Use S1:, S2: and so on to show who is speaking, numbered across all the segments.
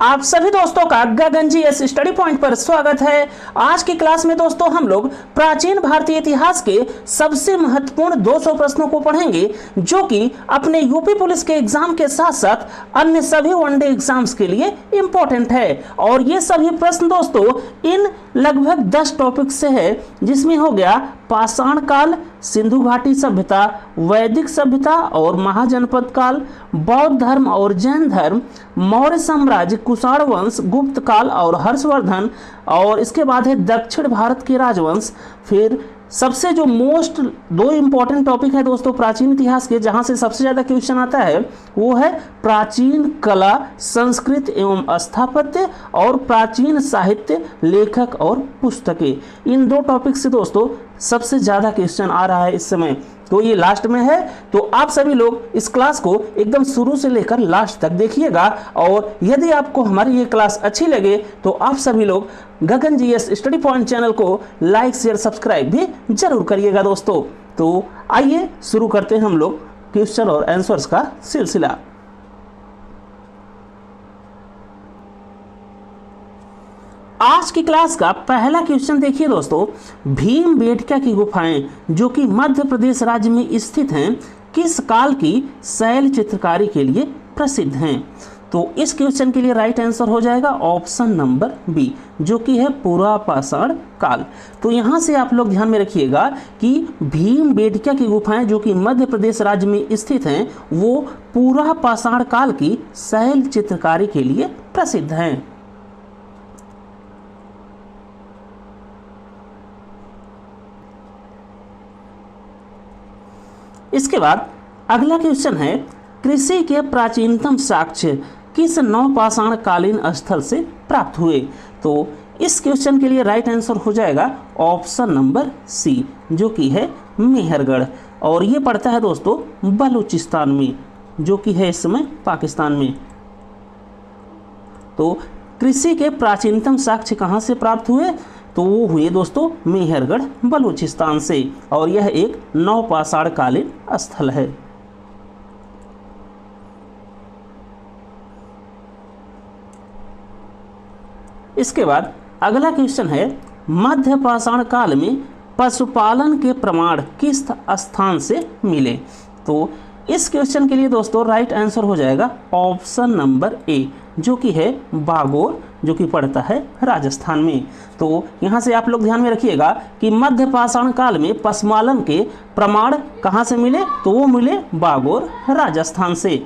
S1: आप सभी दोस्तों का गगन जी एस स्टडी पॉइंट पर स्वागत है। आज की क्लास में दोस्तों हम लोग प्राचीन भारतीय इतिहास के सबसे महत्वपूर्ण 200 प्रश्नों को पढ़ेंगे, जो कि अपने यूपी पुलिस के एग्जाम के साथ साथ अन्य सभी वनडे एग्जाम्स के लिए इंपॉर्टेंट है। और ये सभी प्रश्न दोस्तों इन लगभग 10 टॉपिक से है, जिसमें हो गया पाषाण काल, सिंधु घाटी सभ्यता, वैदिक सभ्यता और महाजनपद काल, बौद्ध धर्म और जैन धर्म, मौर्य साम्राज्य, कुषाण वंश, गुप्त काल और हर्षवर्धन, और इसके बाद है दक्षिण भारत के राजवंश। फिर सबसे जो मोस्ट 2 इंपॉर्टेंट टॉपिक है दोस्तों प्राचीन इतिहास के, जहां से सबसे ज्यादा क्वेश्चन आता है, वो है प्राचीन कला, संस्कृत एवं स्थापत्य और प्राचीन साहित्य, लेखक और पुस्तकें। इन 2 टॉपिक से दोस्तों सबसे ज्यादा क्वेश्चन आ रहा है इस समय, तो ये लास्ट में है। तो आप सभी लोग इस क्लास को एकदम शुरू से लेकर लास्ट तक देखिएगा, और यदि आपको हमारी ये क्लास अच्छी लगे तो आप सभी लोग Gagan G S study point channel को लाइक शेयर सब्सक्राइब भी जरूर करिएगा दोस्तों। तो आइए शुरू करते हैं हम लोग क्वेश्चन और आंसर्स का सिलसिला। आज की क्लास का पहला क्वेश्चन देखिए दोस्तों, भीमबेटका की गुफाएं जो कि मध्य प्रदेश राज्य में स्थित हैं, किस काल की शैल चित्रकारी के लिए प्रसिद्ध हैं? तो इस क्वेश्चन के लिए राइट आंसर हो जाएगा ऑप्शन नंबर बी, जो कि है पुरापाषाण काल। तो यहाँ से आप लोग ध्यान में रखिएगा कि भीमबेटका की गुफाएं जो कि मध्य प्रदेश राज्य में स्थित हैं, वो पुरापाषाण काल की शैल चित्रकारी के लिए प्रसिद्ध हैं। इसके बाद अगला क्वेश्चन है, कृषि के प्राचीनतम साक्ष्य किस नवपाषाण कालीन स्थल से प्राप्त हुए? तो इस क्वेश्चन के लिए राइट आंसर हो जाएगा ऑप्शन नंबर सी, जो कि है मेहरगढ़, और ये पड़ता है दोस्तों बलूचिस्तान में, जो कि है इस समय पाकिस्तान में। तो कृषि के प्राचीनतम साक्ष्य कहाँ से प्राप्त हुए? तो वो हुए दोस्तों मेहरगढ़ बलूचिस्तान से, और यह एक नवपाषाण कालीन स्थल है। इसके बाद अगला क्वेश्चन है, मध्य पाषाण काल में पशुपालन के प्रमाण किस स्थान से मिले? तो इस क्वेश्चन के लिए दोस्तों राइट आंसर हो जाएगा ऑप्शन नंबर ए, जो कि है बागोर, जो कि पड़ता है राजस्थान में। तो यहाँ से आप लोग ध्यान में रखिएगा कि मध्य पाषाण काल में पशुपालन के प्रमाण कहाँ से मिले? तो वो मिले बागोर, राजस्थान से।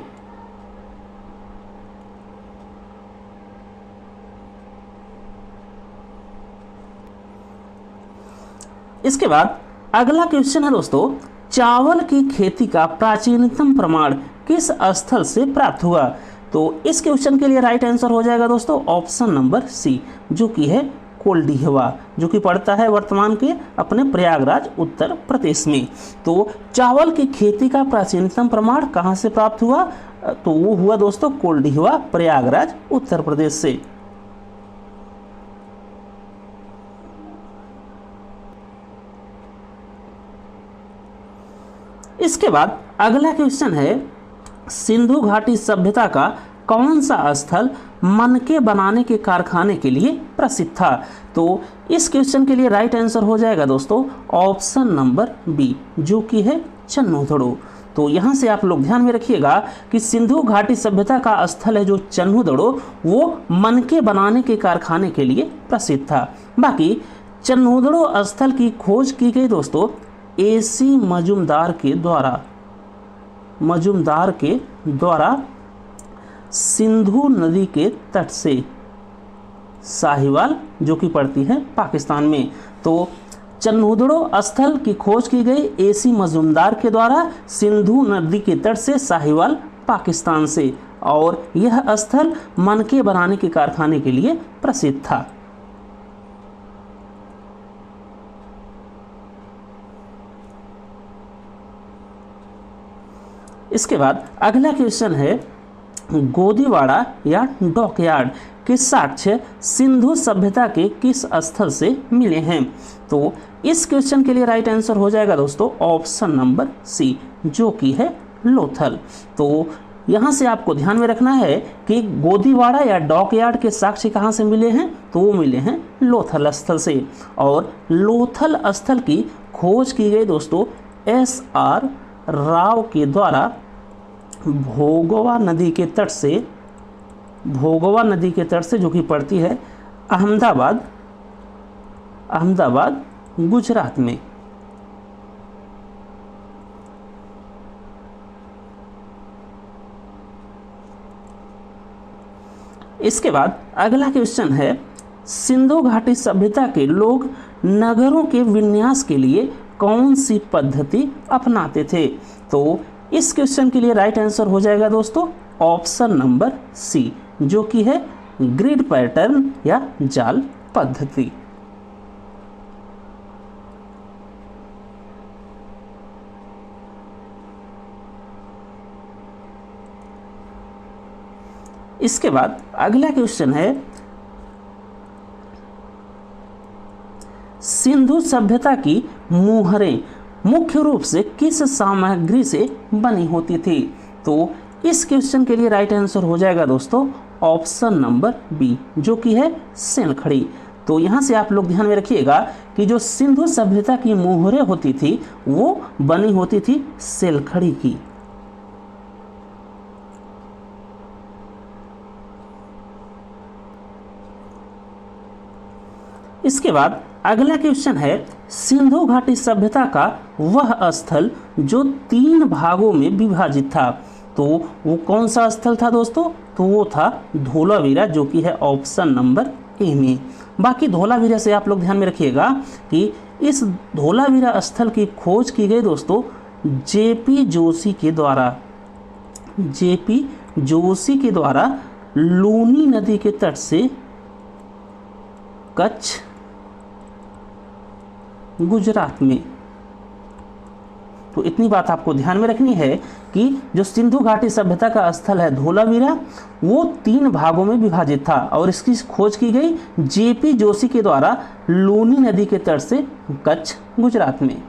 S1: इसके बाद अगला क्वेश्चन है दोस्तों, चावल की खेती का प्राचीनतम प्रमाण किस स्थल से प्राप्त हुआ? तो इस क्वेश्चन के लिए राइट आंसर हो जाएगा दोस्तों ऑप्शन नंबर सी, जो कि है कोल्डिहवा, जो कि पड़ता है वर्तमान के अपने प्रयागराज उत्तर प्रदेश में। तो चावल की खेती का प्राचीनतम प्रमाण कहाँ से प्राप्त हुआ? तो वो हुआ दोस्तों कोल्डिहवा, प्रयागराज उत्तर प्रदेश से। इसके बाद अगला क्वेश्चन है, सिंधु घाटी सभ्यता का कौन सा स्थल मनके बनाने के कारखाने के लिए प्रसिद्ध था? तो इस क्वेश्चन के लिए राइट आंसर हो जाएगा दोस्तों ऑप्शन नंबर बी, जो कि है चन्हुदड़ो। तो यहाँ से आप लोग ध्यान में रखिएगा कि सिंधु घाटी सभ्यता का स्थल है जो चन्हुदड़ो, वो मनके बनाने के कारखाने के लिए प्रसिद्ध था। बाकी चन्हुदड़ो स्थल की खोज की गई दोस्तों एसी मजूमदार के द्वारा सिंधु नदी के तट से साहिवाल, जो कि पड़ती है पाकिस्तान में। तो चन्हुदड़ो स्थल की खोज की गई एसी मजूमदार के द्वारा सिंधु नदी के तट से साहिवाल, पाकिस्तान से, और यह स्थल मनके बनाने के कारखाने के लिए प्रसिद्ध था। इसके बाद अगला क्वेश्चन है, गोदीवाड़ा या डॉकयार्ड के साक्ष्य सिंधु सभ्यता के किस स्थल से मिले हैं? तो इस क्वेश्चन के लिए राइट आंसर हो जाएगा दोस्तों ऑप्शन नंबर सी, जो कि है लोथल। तो यहाँ से आपको ध्यान में रखना है कि गोदीवाड़ा या डॉकयार्ड के साक्ष्य कहाँ से मिले हैं, तो वो मिले हैं लोथल स्थल से। और लोथल स्थल की खोज की गई दोस्तों SR राव के द्वारा भोगवा नदी के तट से जो कि पड़ती है अहमदाबाद गुजरात में। इसके बाद अगला क्वेश्चन है, सिंधु घाटी सभ्यता के लोग नगरों के विन्यास के लिए कौन सी पद्धति अपनाते थे? तो इस क्वेश्चन के लिए राइट आंसर हो जाएगा दोस्तों ऑप्शन नंबर सी, जो कि है ग्रिड पैटर्न या जाल पद्धति। इसके बाद अगला क्वेश्चन है, सिंधु सभ्यता की मुहरें मुख्य रूप से किस सामग्री से बनी होती थी? तो इस क्वेश्चन के लिए राइट आंसर हो जाएगा दोस्तों ऑप्शन नंबर बी, जो कि है सेलखड़ी। तो यहाँ से आप लोग ध्यान में रखिएगा कि जो सिंधु सभ्यता की मुहरें होती थी वो बनी होती थी सेलखड़ी की। इसके बाद अगला क्वेश्चन है, सिंधु घाटी सभ्यता का वह स्थल जो 3 भागों में विभाजित था, तो वो कौन सा स्थल था दोस्तों? तो वो था धोलावीरा, जो कि है ऑप्शन नंबर ए में। बाकी धोलावीरा से आप लोग ध्यान में रखिएगा कि इस धोलावीरा स्थल की खोज की गई दोस्तों जेपी जोशी के द्वारा लूनी नदी के तट से कच्छ गुजरात में। तो इतनी बात आपको ध्यान में रखनी है कि जो सिंधु घाटी सभ्यता का स्थल है धोलावीरा वो 3 भागों में विभाजित था और इसकी खोज की गई जेपी जोशी के द्वारा लूनी नदी के तट से कच्छ गुजरात में।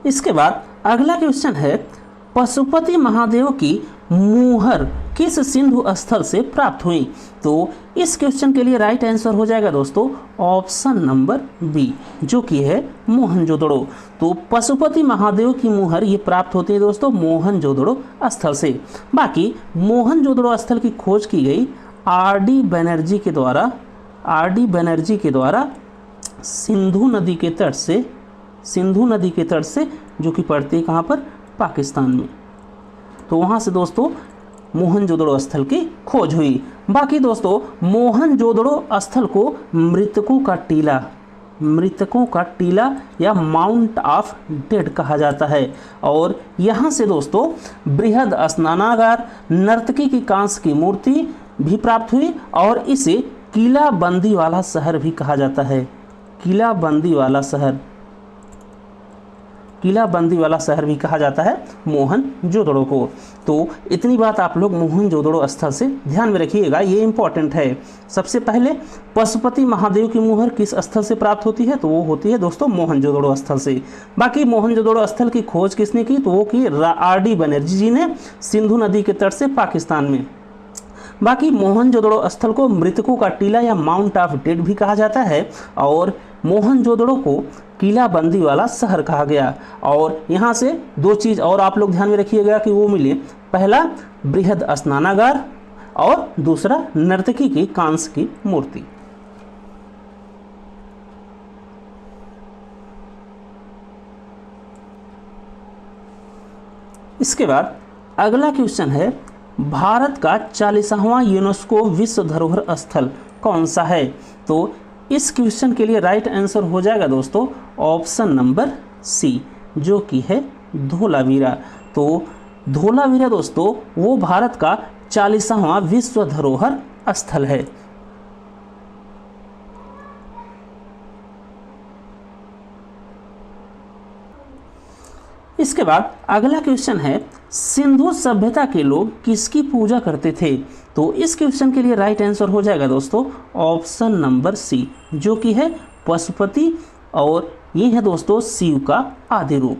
S1: इसके बाद अगला क्वेश्चन है, पशुपति महादेव की मुहर किस सिंधु स्थल से प्राप्त हुई? तो इस क्वेश्चन के लिए राइट आंसर हो जाएगा दोस्तों ऑप्शन नंबर बी, जो कि है मोहनजोदड़ो। तो पशुपति महादेव की मुहर ये प्राप्त होती है दोस्तों मोहनजोदड़ो स्थल से। बाकी मोहनजोदड़ो स्थल की खोज की गई आर.डी. बनर्जी के द्वारा सिंधु नदी के तट से जो कि पड़ती है कहाँ पर? पाकिस्तान में। तो वहाँ से दोस्तों मोहनजोदड़ो स्थल की खोज हुई। बाकी दोस्तों मोहनजोदड़ो स्थल को मृतकों का टीला या माउंट ऑफ डेड कहा जाता है। और यहाँ से दोस्तों बृहद स्नानागार, नर्तकी की कांस्य की मूर्ति भी प्राप्त हुई और इसे किला बंदी वाला शहर भी कहा जाता है। किला बंदी वाला शहर भी कहा जाता है मोहनजोदड़ो को। तो इतनी बात आप लोग मोहनजोदड़ो स्थल से ध्यान में रखिएगा, ये इंपॉर्टेंट है। सबसे पहले पशुपति महादेव की मुहर किस स्थल से प्राप्त होती है? तो वो होती है दोस्तों मोहनजोदड़ो स्थल से। बाकी मोहनजोदड़ो स्थल की खोज किसने की? तो वो की आर.डी. बनर्जी जी ने सिंधु नदी के तट से पाकिस्तान में। बाकी मोहनजोदड़ो स्थल को मृतकों का टीला या माउंट ऑफ डेड भी कहा जाता है और मोहनजोदड़ो को किला बंदी वाला शहर कहा गया। और यहाँ से 2 चीज़ और आप लोग ध्यान में रखिएगा कि वो मिले, पहला बृहद स्नानागार और दूसरा नर्तकी की कांस्य की मूर्ति। इसके बाद अगला क्वेश्चन है, भारत का 40वां यूनेस्को विश्व धरोहर स्थल कौन सा है? तो इस क्वेश्चन के लिए राइट आंसर हो जाएगा दोस्तों ऑप्शन नंबर सी, जो कि है धोलावीरा। तो धोलावीरा दोस्तों वो भारत का 40वां विश्व धरोहर स्थल है। इसके बाद अगला क्वेश्चन है, सिंधु सभ्यता के लोग किसकी पूजा करते थे? तो इस क्वेश्चन के लिए राइट आंसर हो जाएगा दोस्तों ऑप्शन नंबर सी, जो कि है पशुपति, और ये है दोस्तों शिव का आदि रूप।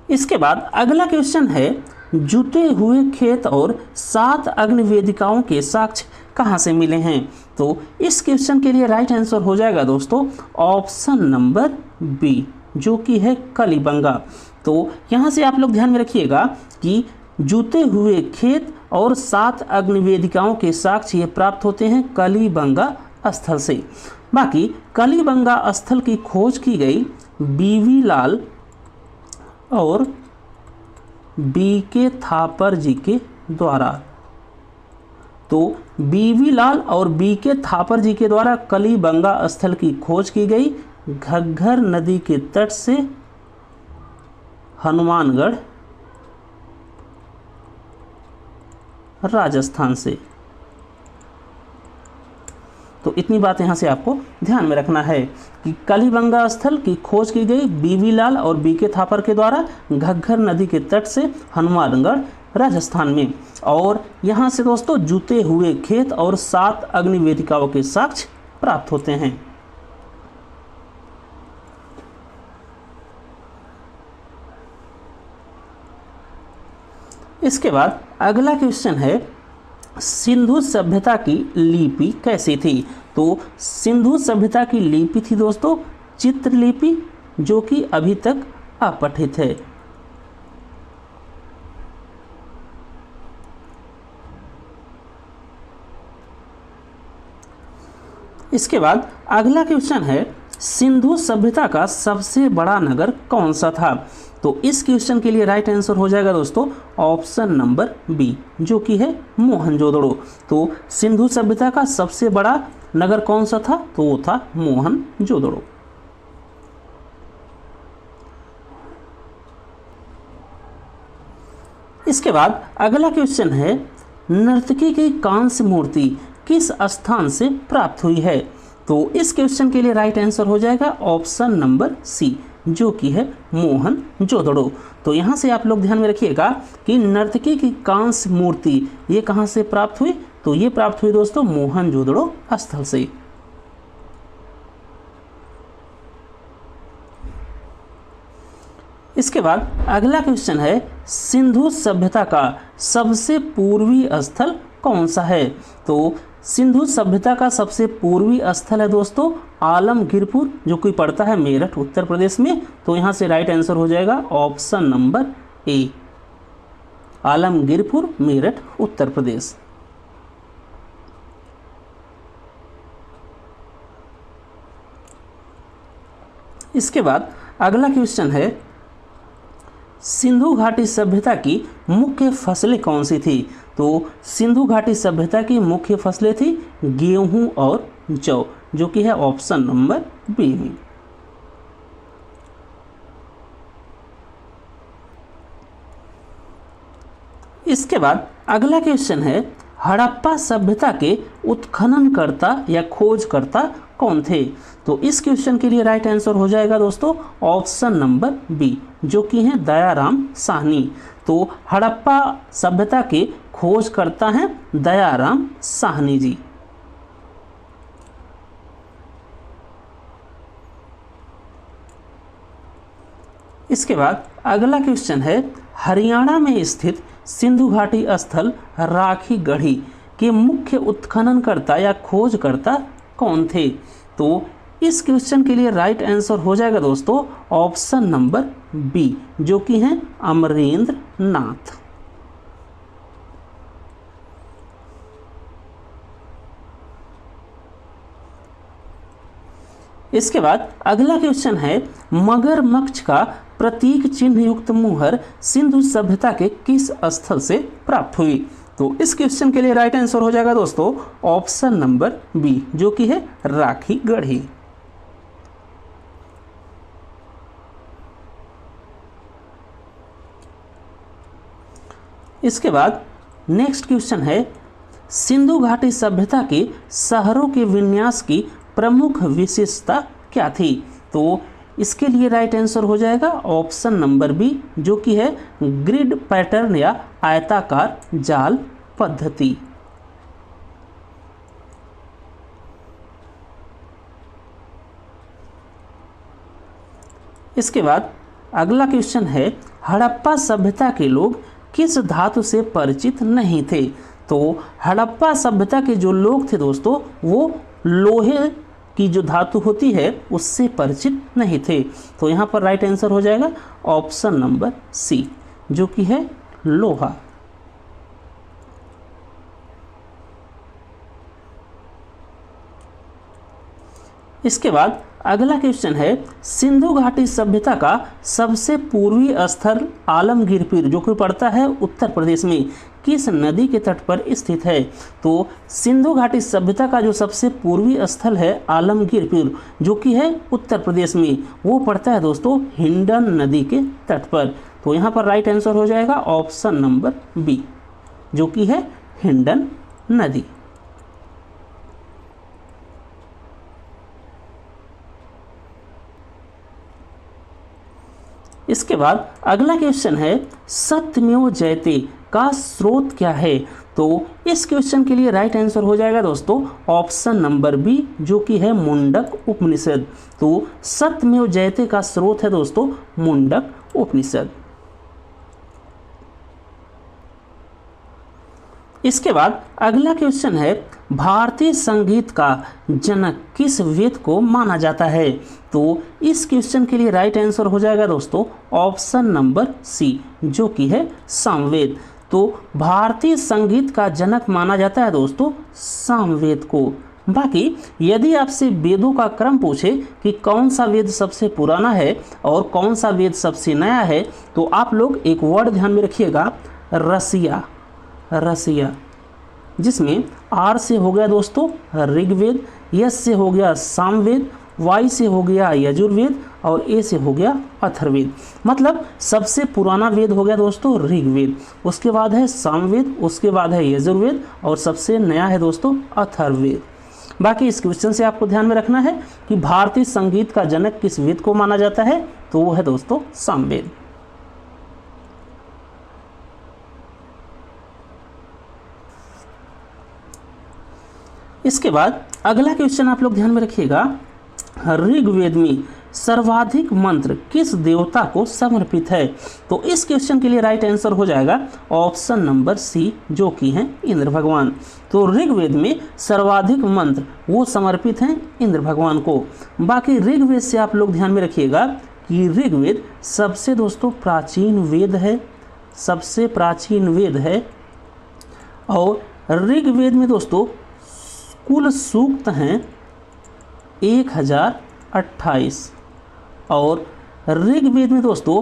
S1: इसके बाद अगला क्वेश्चन है, जुटे हुए खेत और 7 अग्नि वेदिकाओं के साक्ष्य कहाँ से मिले हैं? तो इस क्वेश्चन के लिए राइट आंसर हो जाएगा दोस्तों ऑप्शन नंबर बी, जो कि है कलिबंगा। तो यहाँ से आप लोग ध्यान में रखिएगा कि जुटे हुए खेत और 7 अग्नि वेदिकाओं के साक्ष्य ये प्राप्त होते हैं कलिबंगा स्थल से। बाकी कलिबंगा स्थल की खोज की गई बीवी लाल और बीके थापर जी के द्वारा। तो बीवी लाल और बीके थापर जी के द्वारा कलिबंगा स्थल की खोज की गई घग्घर नदी के तट से हनुमानगढ़ राजस्थान से। तो इतनी बात यहाँ से आपको ध्यान में रखना है कि कलिबंगा स्थल की खोज की गई बीवी लाल और बीके थापर के द्वारा घग्घर नदी के तट से हनुमानगढ़ राजस्थान में। और यहाँ से दोस्तों जुते हुए खेत और 7 अग्नि वेदिकाओं के साक्ष्य प्राप्त होते हैं। इसके बाद अगला क्वेश्चन है, सिंधु सभ्यता की लिपि कैसी थी? तो सिंधु सभ्यता की लिपि थी दोस्तों चित्रलिपि, जो कि अभी तक अपठित है। इसके बाद अगला क्वेश्चन है, सिंधु सभ्यता का सबसे बड़ा नगर कौन सा था? तो इस क्वेश्चन के लिए राइट आंसर हो जाएगा दोस्तों ऑप्शन नंबर बी, जो कि है मोहनजोदड़ो। तो सिंधु सभ्यता का सबसे बड़ा नगर कौन सा था? तो वो था मोहनजोदड़ो। इसके बाद अगला क्वेश्चन है, नर्तकी की कांस्य मूर्ति किस स्थान से प्राप्त हुई है? तो इस क्वेश्चन के लिए राइट आंसर हो जाएगा ऑप्शन नंबर सी, जो कि है मोहनजोदड़ो। तो यहाँ से आप लोग ध्यान में रखिएगा कि नर्तकी की कांस्य मूर्ति ये कहाँ से प्राप्त हुई? तो ये प्राप्त हुई दोस्तों मोहनजोदड़ो स्थल से। इसके बाद अगला क्वेश्चन है, सिंधु सभ्यता का सबसे पूर्वी स्थल कौन सा है? तो सिंधु सभ्यता का सबसे पूर्वी स्थल है दोस्तों आलमगीरपुर, जो कि पड़ता है मेरठ उत्तर प्रदेश में। तो यहाँ से राइट आंसर हो जाएगा option number A, Alamgirpur Meerut Uttar Pradesh. इसके बाद अगला क्वेश्चन है, सिंधु घाटी सभ्यता की मुख्य फसलें कौन सी थी? तो सिंधु घाटी सभ्यता की मुख्य फसलें थी गेहूं और जौ, जो कि है ऑप्शन नंबर बी में। इसके बाद अगला क्वेश्चन है, हड़प्पा सभ्यता के उत्खननकर्ता या खोजकर्ता कौन थे? तो इस क्वेश्चन के लिए राइट आंसर हो जाएगा दोस्तों ऑप्शन नंबर बी, जो कि हैं दयाराम साहनी। तो हड़प्पा सभ्यता के खोजकर्ता हैं दयाराम साहनी जी। इसके बाद अगला क्वेश्चन है, हरियाणा में स्थित सिंधु घाटी स्थल राखी गढ़ी के मुख्य उत्खननकर्ता या खोजकर्ता कौन थे? तो इस क्वेश्चन के लिए राइट आंसर हो जाएगा दोस्तों ऑप्शन नंबर बी, जो कि हैं अमरेंद्र नाथ। इसके बाद अगला क्वेश्चन है, मगरमच्छ का प्रतीक चिन्ह युक्त मुहर सिंधु सभ्यता के किस स्थल से प्राप्त हुई? तो इस क्वेश्चन के लिए राइट आंसर हो जाएगा दोस्तों ऑप्शन नंबर बी, जो कि है राखी गढ़ी। इसके बाद नेक्स्ट क्वेश्चन है, सिंधु घाटी सभ्यता के शहरों के विन्यास की प्रमुख विशेषता क्या थी? तो इसके लिए राइट आंसर हो जाएगा ऑप्शन नंबर बी, जो कि है ग्रिड पैटर्न या आयताकार जाल पद्धति। इसके बाद अगला क्वेश्चन है, हड़प्पा सभ्यता के लोग किस धातु से परिचित नहीं थे? तो हड़प्पा सभ्यता के जो लोग थे दोस्तों, वो लोहे की जो धातु होती है उससे परिचित नहीं थे। तो यहाँ पर राइट आंसर हो जाएगा ऑप्शन नंबर सी, जो कि है लोहा। इसके बाद अगला क्वेश्चन है, सिंधु घाटी सभ्यता का सबसे पूर्वी स्थल आलमगीर पीर, जो कि पड़ता है उत्तर प्रदेश में, किस नदी के तट पर स्थित है? तो सिंधु घाटी सभ्यता का जो सबसे पूर्वी स्थल है आलमगीर पीर, जो कि है उत्तर प्रदेश में, वो पड़ता है दोस्तों हिंडन नदी के तट पर। तो यहाँ पर राइट आंसर हो जाएगा ऑप्शन नंबर बी, जो कि है हिंडन नदी। इसके बाद अगला क्वेश्चन है, सत्यमेव जयते का स्रोत क्या है? तो इस क्वेश्चन के लिए राइट आंसर हो जाएगा दोस्तों ऑप्शन नंबर बी, जो कि है मुंडक उपनिषद। तो सत्यमेव जयते का स्रोत है दोस्तों मुंडक उपनिषद। इसके बाद अगला क्वेश्चन है, भारतीय संगीत का जनक किस वेद को माना जाता है? तो इस क्वेश्चन के लिए राइट आंसर हो जाएगा दोस्तों ऑप्शन नंबर सी, जो कि है सामवेद। तो भारतीय संगीत का जनक माना जाता है दोस्तों सामवेद को। बाकी यदि आपसे वेदों का क्रम पूछे कि कौन सा वेद सबसे पुराना है और कौन सा वेद सबसे नया है, तो आप लोग एक वर्ड ध्यान में रखिएगा, रसिया। रसिया, जिसमें आर से हो गया दोस्तों ऋग्वेद, यस से हो गया सामवेद, वाई से हो गया यजुर्वेद और ए से हो गया अथर्ववेद। मतलब सबसे पुराना वेद हो गया दोस्तों ऋग्वेद, उसके बाद है सामवेद, उसके बाद है यजुर्वेद और सबसे नया है दोस्तों अथर्ववेद। बाकी इस क्वेश्चन से आपको ध्यान में रखना है कि भारतीय संगीत का जनक किस वेद को माना जाता है, तो वो है दोस्तों सामवेद। इसके बाद अगला क्वेश्चन आप लोग ध्यान में रखिएगा, ऋग्वेद में सर्वाधिक मंत्र किस देवता को समर्पित है? तो इस क्वेश्चन के लिए राइट आंसर हो जाएगा ऑप्शन नंबर सी, जो कि हैं इंद्र भगवान। तो ऋग्वेद में सर्वाधिक मंत्र वो समर्पित हैं इंद्र भगवान को। बाकी ऋग्वेद से आप लोग ध्यान में रखिएगा कि ऋग्वेद सबसे दोस्तों प्राचीन वेद है, सबसे प्राचीन वेद है। और ऋग्वेद में दोस्तों कुल सूक्त हैं 1028 और ऋग्वेद में दोस्तों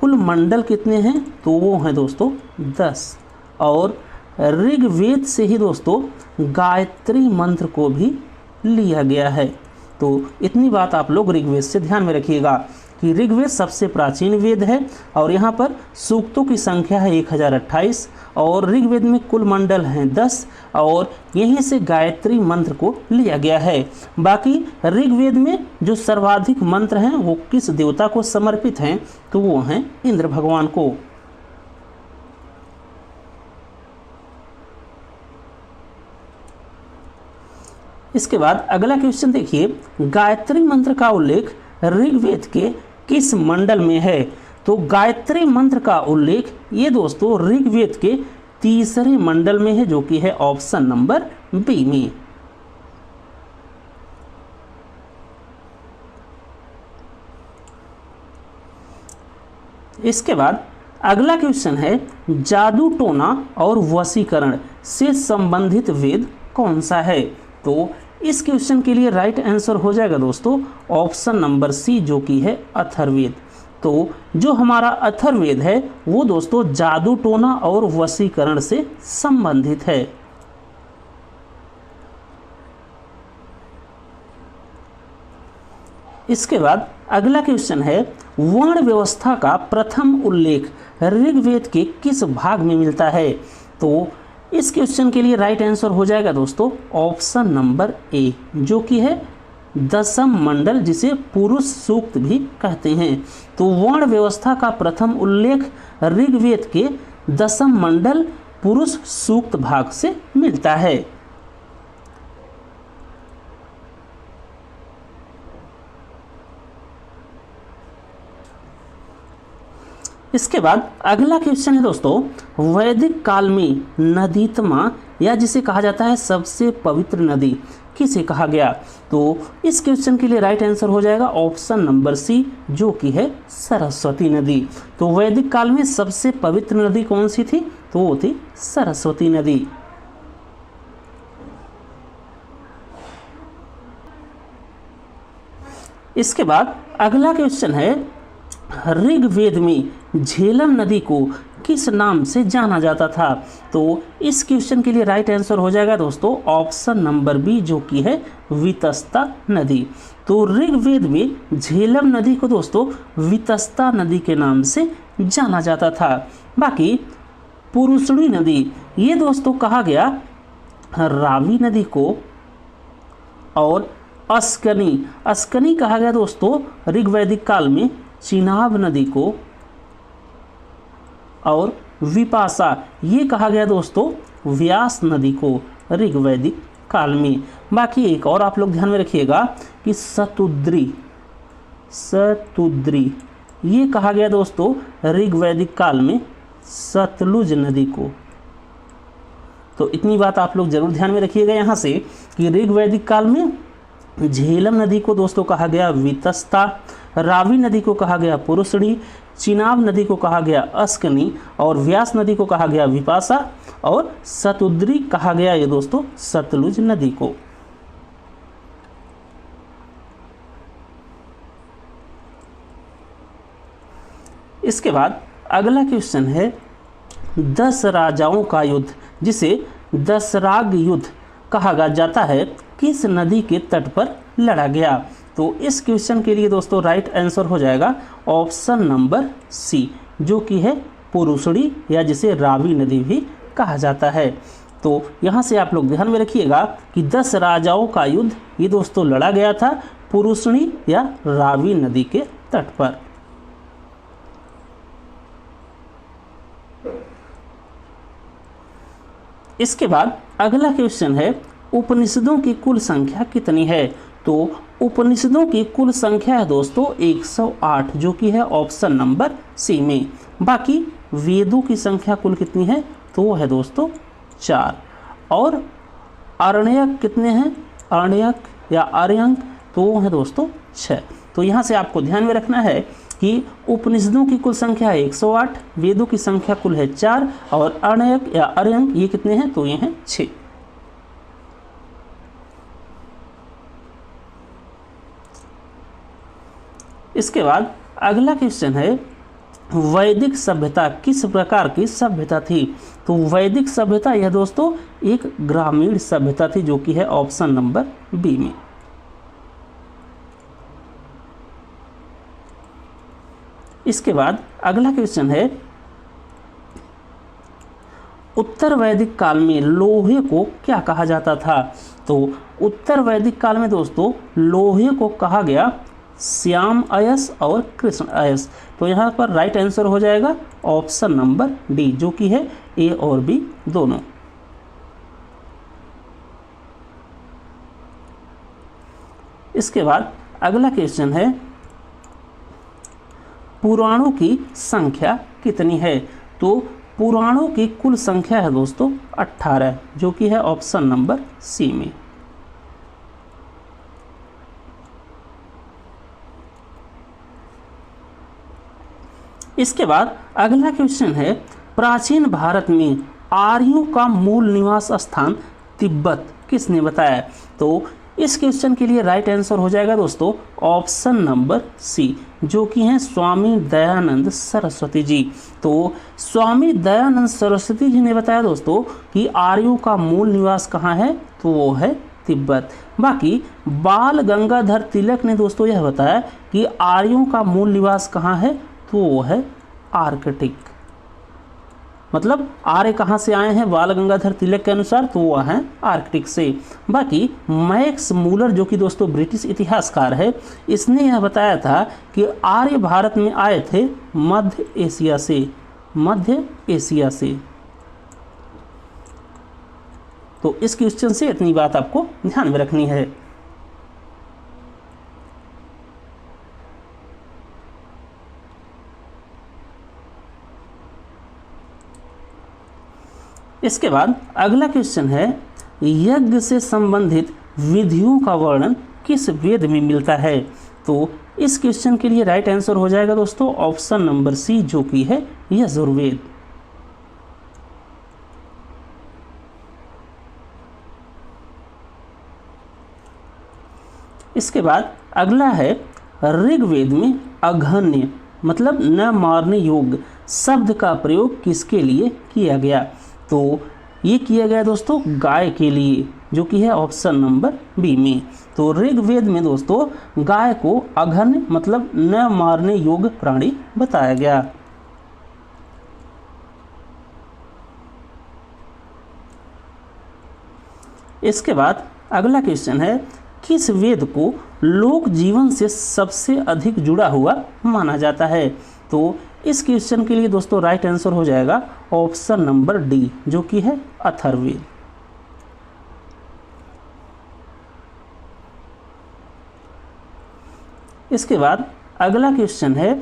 S1: कुल मंडल कितने हैं? तो वो हैं दोस्तों 10। और ऋग्वेद से ही दोस्तों गायत्री मंत्र को भी लिया गया है। तो इतनी बात आप लोग ऋग्वेद से ध्यान में रखिएगा कि ऋग्वेद सबसे प्राचीन वेद है और यहाँ पर सूक्तों की संख्या है 1028 और ऋग्वेद में कुल मंडल हैं 10 और यहीं से गायत्री मंत्र को लिया गया है। बाकी ऋग्वेद में जो सर्वाधिक मंत्र हैं वो किस देवता को समर्पित हैं? तो वो हैं इंद्र भगवान को। इसके बाद अगला क्वेश्चन देखिए, गायत्री मंत्र का उल्लेख ऋग्वेद के किस मंडल में है? तो गायत्री मंत्र का उल्लेख ये दोस्तों ऋग्वेद के तीसरे मंडल में है, जो कि है ऑप्शन नंबर बी में। इसके बाद अगला क्वेश्चन है, जादू टोना और वशीकरण से संबंधित वेद कौन सा है? तो इस क्वेश्चन के लिए राइट आंसर हो जाएगा दोस्तों ऑप्शन नंबर सी, जो कि है अथर्ववेद। तो जो हमारा अथर्ववेद है वो दोस्तों जादू टोना और वशीकरण से संबंधित है। इसके बाद अगला क्वेश्चन है, वर्ण व्यवस्था का प्रथम उल्लेख ऋग्वेद के किस भाग में मिलता है? तो इस क्वेश्चन के लिए राइट आंसर हो जाएगा दोस्तों ऑप्शन नंबर ए, जो कि है दशम मंडल, जिसे पुरुष सूक्त भी कहते हैं। तो वर्ण व्यवस्था का प्रथम उल्लेख ऋग्वेद के दशम मंडल पुरुष सूक्त भाग से मिलता है। इसके बाद अगला क्वेश्चन है दोस्तों, वैदिक काल में नदीतमा या जिसे कहा जाता है सबसे पवित्र नदी किसे कहा गया? तो इस क्वेश्चन के लिए राइट आंसर हो जाएगा ऑप्शन नंबर सी, जो कि है सरस्वती नदी। तो वैदिक काल में सबसे पवित्र नदी कौन सी थी? तो वो थी सरस्वती नदी। इसके बाद अगला क्वेश्चन है, ऋग्वेद में झेलम नदी को किस नाम से जाना जाता था? तो इस क्वेश्चन के लिए राइट आंसर हो जाएगा दोस्तों ऑप्शन नंबर बी, जो कि है वितस्ता नदी। तो ऋग्वेद में झेलम नदी को दोस्तों वितस्ता नदी के नाम से जाना जाता था। बाकी पुरुषणी नदी, ये दोस्तों कहा गया रावी नदी को, और अस्कनी कहा गया दोस्तों ऋग्वैदिक काल में चिनाब नदी को, और विपाशा ये कहा गया दोस्तों व्यास नदी को ऋग्वैदिक काल में। बाकी एक और आप लोग ध्यान में रखिएगा कि सतुद्री ये कहा गया दोस्तों ऋग्वैदिक काल में सतलुज नदी को। तो इतनी बात आप लोग जरूर ध्यान में रखिएगा यहाँ से कि ऋग्वैदिक काल में झेलम नदी को दोस्तों कहा गया वितस्ता, रावी नदी को कहा गया पुरुषणी, चिनाब नदी को कहा गया अस्कनी, और व्यास नदी को कहा गया विपाशा, और सतुद्री कहा गया ये दोस्तों सतलुज नदी को। इसके बाद अगला क्वेश्चन है, 10 राजाओं का युद्ध, जिसे दशराग युद्ध कहा जाता है, किस नदी के तट पर लड़ा गया? तो इस क्वेश्चन के लिए दोस्तों राइट आंसर हो जाएगा ऑप्शन नंबर सी, जो कि है पुरुषणी या जिसे रावी नदी भी कहा जाता है। तो यहाँ से आप लोग ध्यान में रखिएगा कि 10 राजाओं का युद्ध ये दोस्तों लड़ा गया था पुरुषणी या रावी नदी के तट पर। इसके बाद अगला क्वेश्चन है, उपनिषदों की कुल संख्या कितनी है? तो उपनिषदों की कुल संख्या है दोस्तों 108, जो कि है ऑप्शन नंबर सी में। बाकी वेदों की संख्या कुल कितनी है? तो वो है दोस्तों 4। और आरण्यक कितने हैं? आरण्यक या आर्यंक तो वो है दोस्तों 6। तो यहाँ से आपको ध्यान में रखना है कि उपनिषदों की कुल संख्या है 108, वेदों की संख्या कुल है 4, और आरण्यक या आर्यंक ये कितने हैं? तो ये हैं 6। इसके बाद अगला क्वेश्चन है, वैदिक सभ्यता किस प्रकार की सभ्यता थी? तो वैदिक सभ्यता यह दोस्तों एक ग्रामीण सभ्यता थी, जो कि है ऑप्शन नंबर बी में। इसके बाद अगला क्वेश्चन है, उत्तर वैदिक काल में लोहे को क्या कहा जाता था? तो उत्तर वैदिक काल में दोस्तों लोहे को कहा गया श्याम अयस और कृष्ण अयस। तो यहाँ पर राइट आंसर हो जाएगा ऑप्शन नंबर डी, जो कि है ए और बी दोनों। इसके बाद अगला क्वेश्चन है, पुराणों की संख्या कितनी है? तो पुराणों की कुल संख्या है दोस्तों 18, जो कि है ऑप्शन नंबर सी में। इसके बाद अगला क्वेश्चन है, प्राचीन भारत में आर्यों का मूल निवास स्थान तिब्बत किसने बताया? तो इस क्वेश्चन के लिए राइट आंसर हो जाएगा दोस्तों ऑप्शन नंबर सी, जो कि हैं स्वामी दयानंद सरस्वती जी। तो स्वामी दयानंद सरस्वती जी ने बताया दोस्तों कि आर्यों का मूल निवास कहाँ है? तो वो है तिब्बत। बाकी बाल गंगाधर तिलक ने दोस्तों यह बताया कि आर्यों का मूल निवास कहाँ है? तो वो है आर्कटिक। मतलब आर्य कहाँ से आए हैं बाल गंगाधर तिलक के अनुसार, तो वो हैं आर्कटिक से। बाकी मैक्स मूलर जो कि दोस्तों ब्रिटिश इतिहासकार है, इसने यह बताया था कि आर्य भारत में आए थे मध्य एशिया से, मध्य एशिया से। तो इस क्वेश्चन से इतनी बात आपको ध्यान में रखनी है। इसके बाद अगला क्वेश्चन है, यज्ञ से संबंधित विधियों का वर्णन किस वेद में मिलता है। तो इस क्वेश्चन के लिए राइट आंसर हो जाएगा दोस्तों ऑप्शन नंबर सी, जो कि है यजुर्वेद। इसके बाद अगला है, ऋग्वेद में अघन्य मतलब न मारने योग्य शब्द का प्रयोग किसके लिए किया गया। तो ये किया गया दोस्तों गाय के लिए, जो कि है ऑप्शन नंबर बी में। तो ऋग्वेद में दोस्तों गाय को अघन्य मतलब न मारने योग्य प्राणी बताया गया। इसके बाद अगला क्वेश्चन है, किस वेद को लोक जीवन से सबसे अधिक जुड़ा हुआ माना जाता है। तो इस क्वेश्चन के लिए दोस्तों राइट आंसर हो जाएगा ऑप्शन नंबर डी, जो कि है अथर्ववेद। इसके बाद अगला क्वेश्चन है,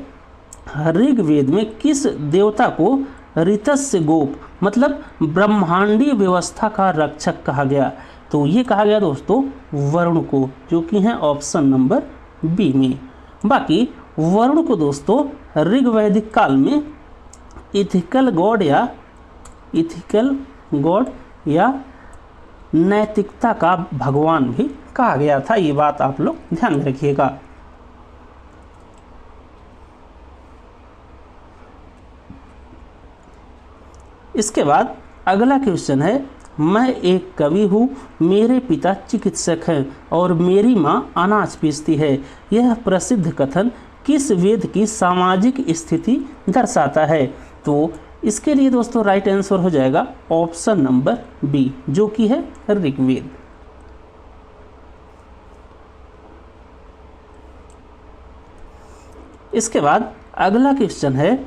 S1: ऋग्वेद में किस देवता को ऋतस्य गोप मतलब ब्रह्मांडीय व्यवस्था का रक्षक कहा गया। तो ये कहा गया दोस्तों वरुण को, जो कि है ऑप्शन नंबर बी में। बाकी वरुण को दोस्तों ऋग्वैदिक काल में इथिकल गॉड या नैतिकता का भगवान भी कहा गया था। ये बात आप लोग ध्यान में रखिएगा। इसके बाद अगला क्वेश्चन है, मैं एक कवि हूँ, मेरे पिता चिकित्सक हैं और मेरी माँ अनाज पीसती है। यह प्रसिद्ध कथन किस वेद की सामाजिक स्थिति दर्शाता है। तो इसके लिए दोस्तों राइट आंसर हो जाएगा ऑप्शन नंबर बी, जो कि है ऋग्वेद। इसके बाद अगला क्वेश्चन है,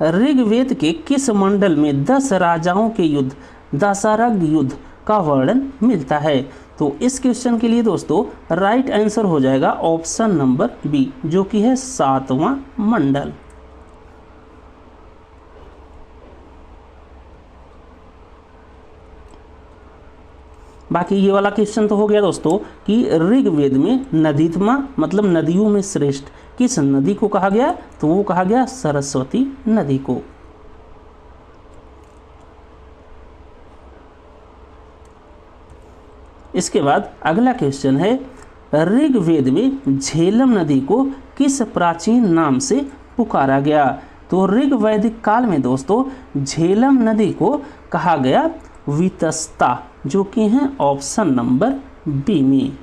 S1: ऋग्वेद के किस मंडल में 10 राजाओं के युद्ध दशारंग युद्ध का वर्णन मिलता है। तो इस क्वेश्चन के लिए दोस्तों राइट आंसर हो जाएगा ऑप्शन नंबर बी, जो कि है 7वां मंडल। बाकी ये वाला क्वेश्चन तो हो गया दोस्तों कि ऋग्वेद में नदीतमा मतलब नदियों में श्रेष्ठ किस नदी को कहा गया। तो वो कहा गया सरस्वती नदी को। इसके बाद अगला क्वेश्चन है, ऋग्वेद में झेलम नदी को किस प्राचीन नाम से पुकारा गया। तो ऋग्वैदिक काल में दोस्तों झेलम नदी को कहा गया वितस्ता, जो कि है ऑप्शन नंबर बी में।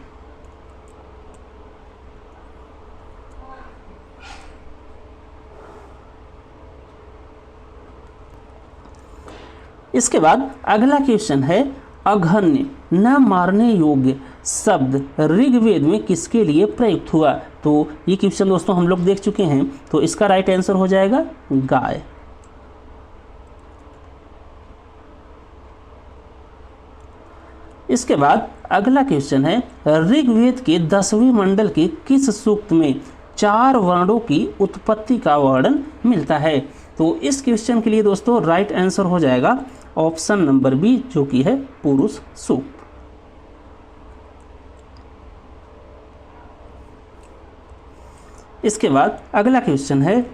S1: इसके बाद अगला क्वेश्चन है, अघन्य न मारने योग्य शब्द ऋग्वेद में किसके लिए प्रयुक्त हुआ। तो ये क्वेश्चन दोस्तों हम लोग देख चुके हैं, तो इसका राइट आंसर हो जाएगा गाय। इसके बाद अगला क्वेश्चन है, ऋग्वेद के 10वें मंडल के किस सूक्त में 4 वर्णों की उत्पत्ति का वर्णन मिलता है। तो इस क्वेश्चन के लिए दोस्तों राइट आंसर हो जाएगा ऑप्शन नंबर बी, जो कि है पुरुष सूक्त। इसके बाद अगला क्वेश्चन है,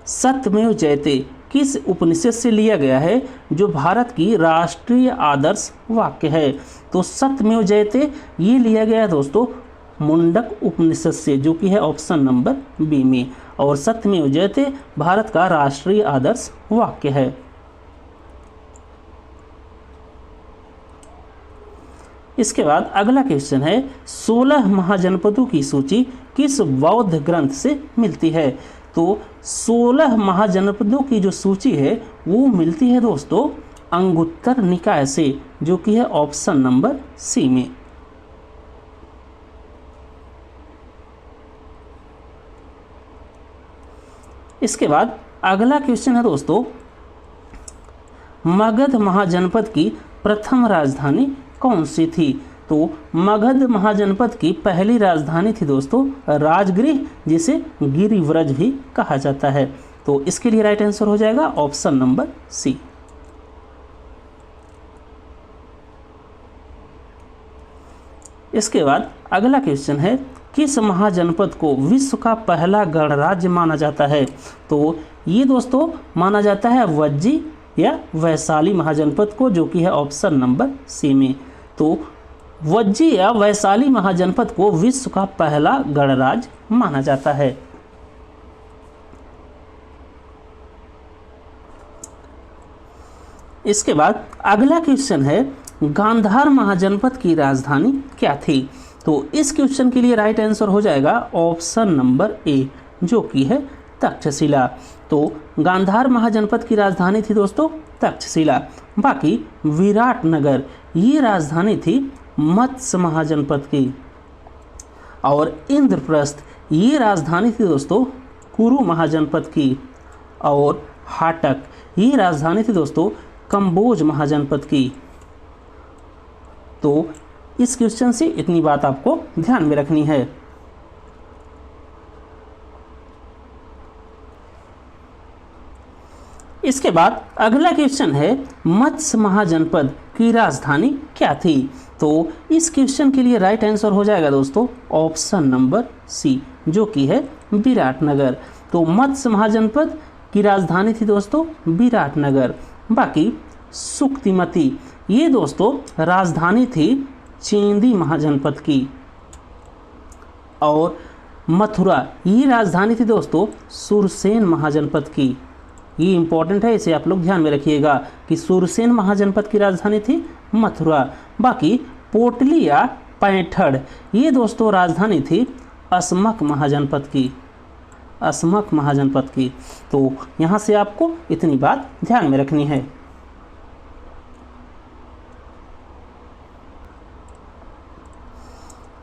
S1: सत्यमेव जयते किस उपनिषद से लिया गया है जो भारत की राष्ट्रीय आदर्श वाक्य है। तो सत्यमेव जयते ये लिया गया है दोस्तों मुंडक उपनिषद से, जो कि है ऑप्शन नंबर बी में। और सत्यमेव जयते भारत का राष्ट्रीय आदर्श वाक्य है। इसके बाद अगला क्वेश्चन है, 16 महाजनपदों की सूची किस बौद्ध ग्रंथ से मिलती है। तो 16 महाजनपदों की जो सूची है वो मिलती है दोस्तों अंगुत्तर निकाय से, जो कि है ऑप्शन नंबर सी में। इसके बाद अगला क्वेश्चन है दोस्तों, मगध महाजनपद की प्रथम राजधानी कौन सी थी? तो मगध महाजनपद की पहली राजधानी थी दोस्तों राजगृह, जिसे गिरिव्रज भी कहा जाता है। तो इसके लिए राइट आंसर हो जाएगा ऑप्शन नंबर सी। इसके बाद अगला क्वेश्चन है, किस महाजनपद को विश्व का पहला गणराज्य माना जाता है? तो ये दोस्तों माना जाता है वज्जी या वैशाली महाजनपद को, जो कि है ऑप्शन नंबर सी में। तो वज्जी या वैशाली महाजनपद को विश्व का पहला गणराज्य माना जाता है। इसके बाद अगला क्वेश्चन है, गांधार महाजनपद की राजधानी क्या थी? तो इस क्वेश्चन के लिए राइट आंसर हो जाएगा ऑप्शन नंबर ए, जो कि है तक्षशिला। तो गांधार महाजनपद की राजधानी थी दोस्तों तक्षशिला। बाकी विराटनगर ये राजधानी थी मत्स्य महाजनपद की, और इंद्रप्रस्थ ये राजधानी थी दोस्तों कुरु महाजनपद की, और हाटक ये राजधानी थी दोस्तों कंबोज महाजनपद की। तो इस क्वेश्चन से इतनी बात आपको ध्यान में रखनी है। इसके बाद अगला क्वेश्चन है, मत्स्य महाजनपद की राजधानी क्या थी? तो इस क्वेश्चन के लिए राइट आंसर हो जाएगा दोस्तों ऑप्शन नंबर सी, जो कि है विराटनगर। तो मत्स्य महाजनपद की राजधानी थी दोस्तों विराटनगर। बाकी सुक्तिमती ये दोस्तों राजधानी थी चेंदी महाजनपद की, और मथुरा ये राजधानी थी दोस्तों सुरसेन महाजनपद की। ये इंपॉर्टेंट है, इसे आप लोग ध्यान में रखिएगा कि सुरसेन महाजनपद की राजधानी थी मथुरा। बाकी पोटली या पैंठड़ ये दोस्तों राजधानी थी असमक महाजनपद की, असमक महाजनपद की। तो यहाँ से आपको इतनी बात ध्यान में रखनी है।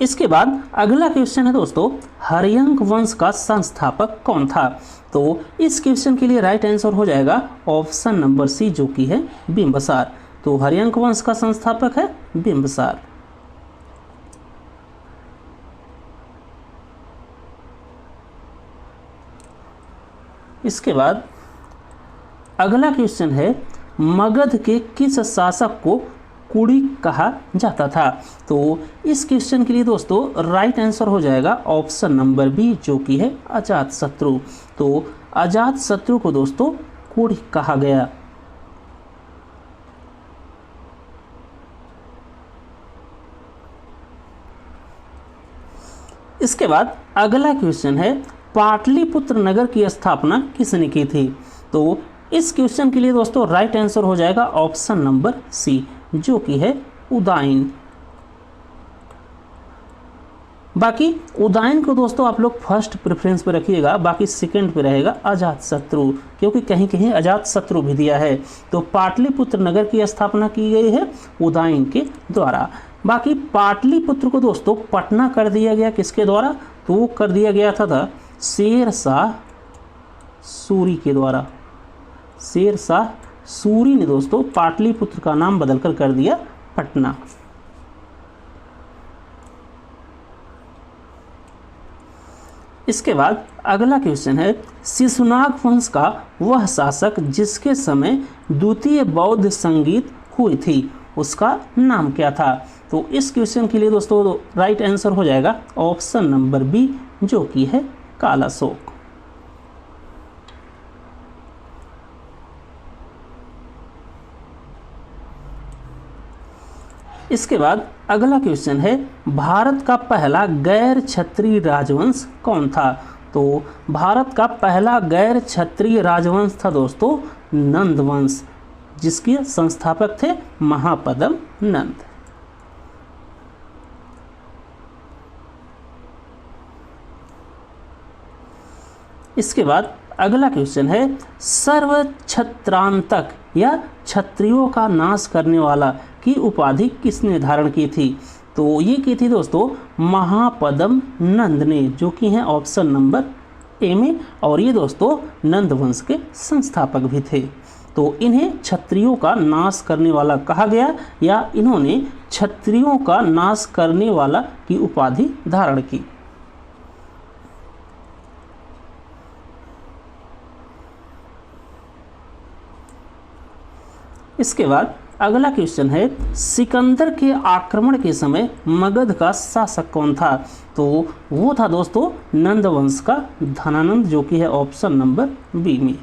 S1: इसके बाद अगला क्वेश्चन है दोस्तों, हर्यंक वंश का संस्थापक कौन था? तो इस क्वेश्चन के लिए राइट आंसर हो जाएगा ऑप्शन नंबर सी, जो कि है बिंबसार। तो हर्यंक वंश का संस्थापक है बिंबसार। इसके बाद अगला क्वेश्चन है, मगध के किस शासक को कुड़ी कहा जाता था? तो इस क्वेश्चन के लिए दोस्तों राइट आंसर हो जाएगा ऑप्शन नंबर बी, जो कि है अजातशत्रु। तो अजातशत्रु को दोस्तों कुड़ी कहा गया। इसके बाद अगला क्वेश्चन है, पाटलिपुत्र नगर की स्थापना किसने की थी? तो इस क्वेश्चन के लिए दोस्तों राइट आंसर हो जाएगा ऑप्शन नंबर सी, जो कि है उदाइन। बाकी उदाइन को दोस्तों आप लोग फर्स्ट प्रेफरेंस पे रखिएगा, बाकी सेकंड पे रहेगा अजातशत्रु, क्योंकि कहीं कहीं अजातशत्रु भी दिया है। तो पाटलिपुत्र नगर की स्थापना की गई है उदाइन के द्वारा। बाकी पाटलिपुत्र को दोस्तों पटना कर दिया गया किसके द्वारा? तो वो कर दिया गया था शेरशाह सूरी के द्वारा। शेरशाह सूरी ने दोस्तों पाटलिपुत्र का नाम बदलकर कर दिया पटना। इसके बाद अगला क्वेश्चन है, शिशुनाग वंश का वह शासक जिसके समय द्वितीय बौद्ध संगीत हुई थी, उसका नाम क्या था? तो इस क्वेश्चन के लिए दोस्तों राइट आंसर हो जाएगा ऑप्शन नंबर बी, जो कि है कालाशोक। इसके बाद अगला क्वेश्चन है, भारत का पहला गैर क्षत्रिय राजवंश कौन था? तो भारत का पहला गैर क्षत्रिय राजवंश था दोस्तों नंद वंश, जिसके संस्थापक थे महापद्म नंद। इसके बाद अगला क्वेश्चन है, सर्व छत्रांतक या क्षत्रियों का नाश करने वाला की उपाधि किसने धारण की थी? तो ये की थी दोस्तों महापद्म नंद ने, जो कि है ऑप्शन नंबर ए में, और ये दोस्तों नंद वंश के संस्थापक भी थे। तो इन्हें क्षत्रियों का नाश करने वाला कहा गया, या इन्होंने क्षत्रियों का नाश करने वाला की उपाधि धारण की। इसके बाद अगला क्वेश्चन है, सिकंदर के आक्रमण के समय मगध का शासक कौन था? तो वो था दोस्तों नंद वंश का धनानंद, जो कि है ऑप्शन नंबर बी में।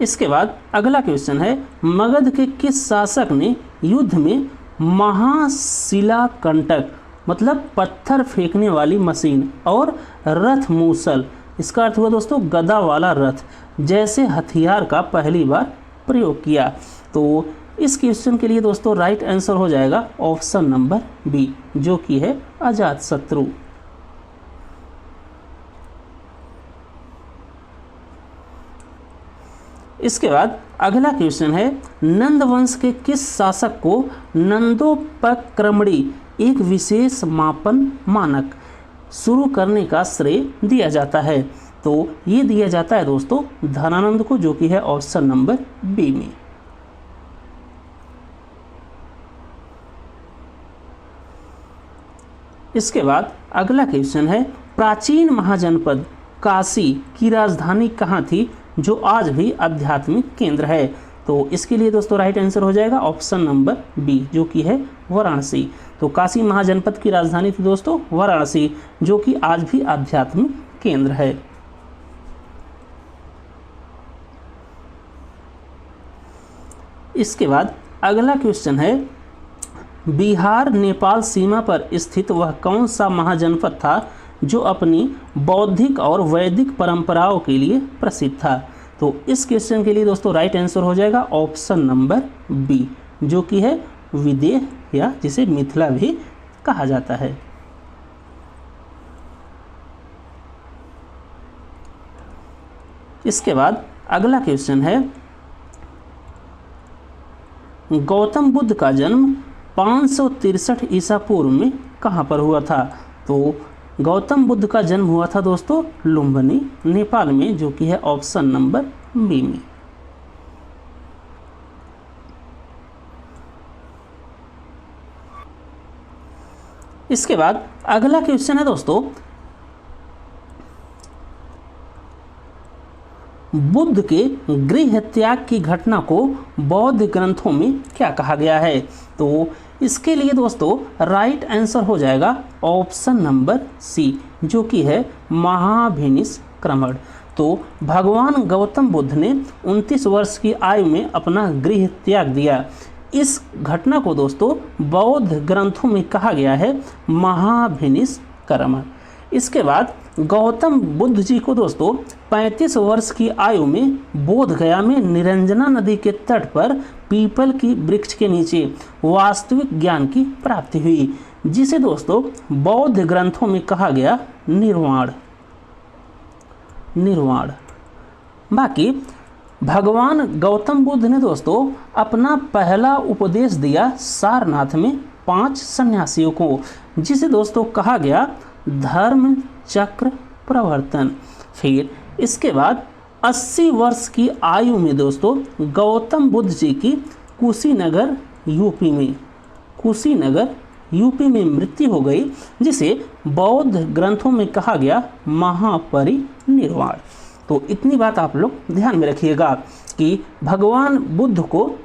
S1: इसके बाद अगला क्वेश्चन है, मगध के किस शासक ने युद्ध में महाशिलाकंटक मतलब पत्थर फेंकने वाली मशीन और रथ मूसल, इसका अर्थ हुआ दोस्तों गदा वाला रथ, जैसे हथियार का पहली बार प्रयोग किया? तो इस क्वेश्चन के लिए दोस्तों राइट आंसर हो जाएगा ऑप्शन नंबर बी, जो कि है अजातशत्रु। इसके बाद अगला क्वेश्चन है, नंद वंश के किस शासक को नंदोपक्रमणी एक विशेष मापन मानक शुरू करने का श्रेय दिया जाता है? तो ये दिया जाता है दोस्तों धनानंद को, जो कि है ऑप्शन नंबर बी में। इसके बाद अगला क्वेश्चन है, प्राचीन महाजनपद काशी की राजधानी कहाँ थी जो आज भी आध्यात्मिक केंद्र है? तो इसके लिए दोस्तों राइट आंसर हो जाएगा ऑप्शन नंबर बी, जो कि है वाराणसी। तो काशी महाजनपद की राजधानी थी दोस्तों वाराणसी, जो कि आज भी आध्यात्मिक केंद्र है। इसके बाद अगला क्वेश्चन है, बिहार नेपाल सीमा पर स्थित वह कौन सा महाजनपद था जो अपनी बौद्धिक और वैदिक परंपराओं के लिए प्रसिद्ध था? तो इस क्वेश्चन के लिए दोस्तों राइट आंसर हो जाएगा ऑप्शन नंबर बी, जो कि है विदेह, या जिसे मिथिला भी कहा जाता है। इसके बाद अगला क्वेश्चन है, गौतम बुद्ध का जन्म 563 ईसा पूर्व में कहाँ पर हुआ था? तो गौतम बुद्ध का जन्म हुआ था दोस्तों लुम्बिनी नेपाल में, जो कि है ऑप्शन नंबर बी में। इसके बाद अगला क्वेश्चन है दोस्तों, बुद्ध के गृह त्याग की घटना को बौद्ध ग्रंथों में क्या कहा गया है? तो इसके लिए दोस्तों राइट आंसर हो जाएगा ऑप्शन नंबर सी, जो कि है महाभिनिष्क्रमण। तो भगवान गौतम बुद्ध ने 29 वर्ष की आयु में अपना गृह त्याग दिया। इस घटना को दोस्तों बौद्ध ग्रंथों में कहा गया है महाभिनिष्क्रमण। इसके बाद गौतम बुद्ध जी को दोस्तों 35 वर्ष की आयु में बोध गया में निरंजना नदी के तट पर पीपल की वृक्ष के नीचे वास्तविक ज्ञान की प्राप्ति हुई, जिसे दोस्तों बौद्ध ग्रंथों में कहा गया निर्वाण। बाकी भगवान गौतम बुद्ध ने दोस्तों अपना पहला उपदेश दिया सारनाथ में 5 सन्यासियों को, जिसे दोस्तों कहा गया धर्म चक्र प्रवर्तन। फिर इसके बाद 80 वर्ष की आयु में दोस्तों गौतम बुद्ध जी की कुशीनगर यूपी में मृत्यु हो गई, जिसे बौद्ध ग्रंथों में कहा गया महापरिनिर्वाण। तो इतनी बात आप लोग ध्यान में रखिएगा कि भगवान बुद्ध को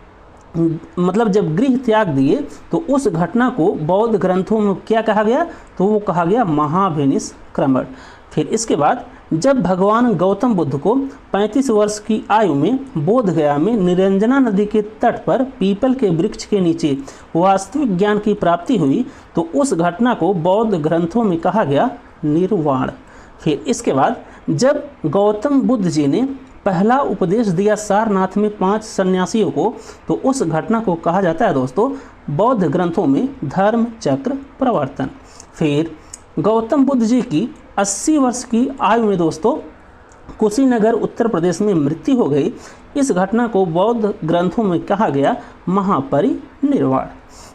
S1: मतलब जब गृह त्याग दिए तो उस घटना को बौद्ध ग्रंथों में क्या कहा गया? तो वो कहा गया महाभिनिष्क्रमण। फिर इसके बाद जब भगवान गौतम बुद्ध को 35 वर्ष की आयु में बोध गया में निरंजना नदी के तट पर पीपल के वृक्ष के नीचे वास्तविक ज्ञान की प्राप्ति हुई, तो उस घटना को बौद्ध ग्रंथों में कहा गया निर्वाण। फिर इसके बाद जब गौतम बुद्ध जी ने पहला उपदेश दिया सारनाथ में 5 सन्यासियों को, तो उस घटना को कहा जाता है दोस्तों बौद्ध ग्रंथों में धर्म चक्र प्रवर्तन। फिर गौतम बुद्ध जी की 80 वर्ष की आयु में दोस्तों कुशीनगर उत्तर प्रदेश में मृत्यु हो गई। इस घटना को बौद्ध ग्रंथों में कहा गया महापरिनिर्वाण।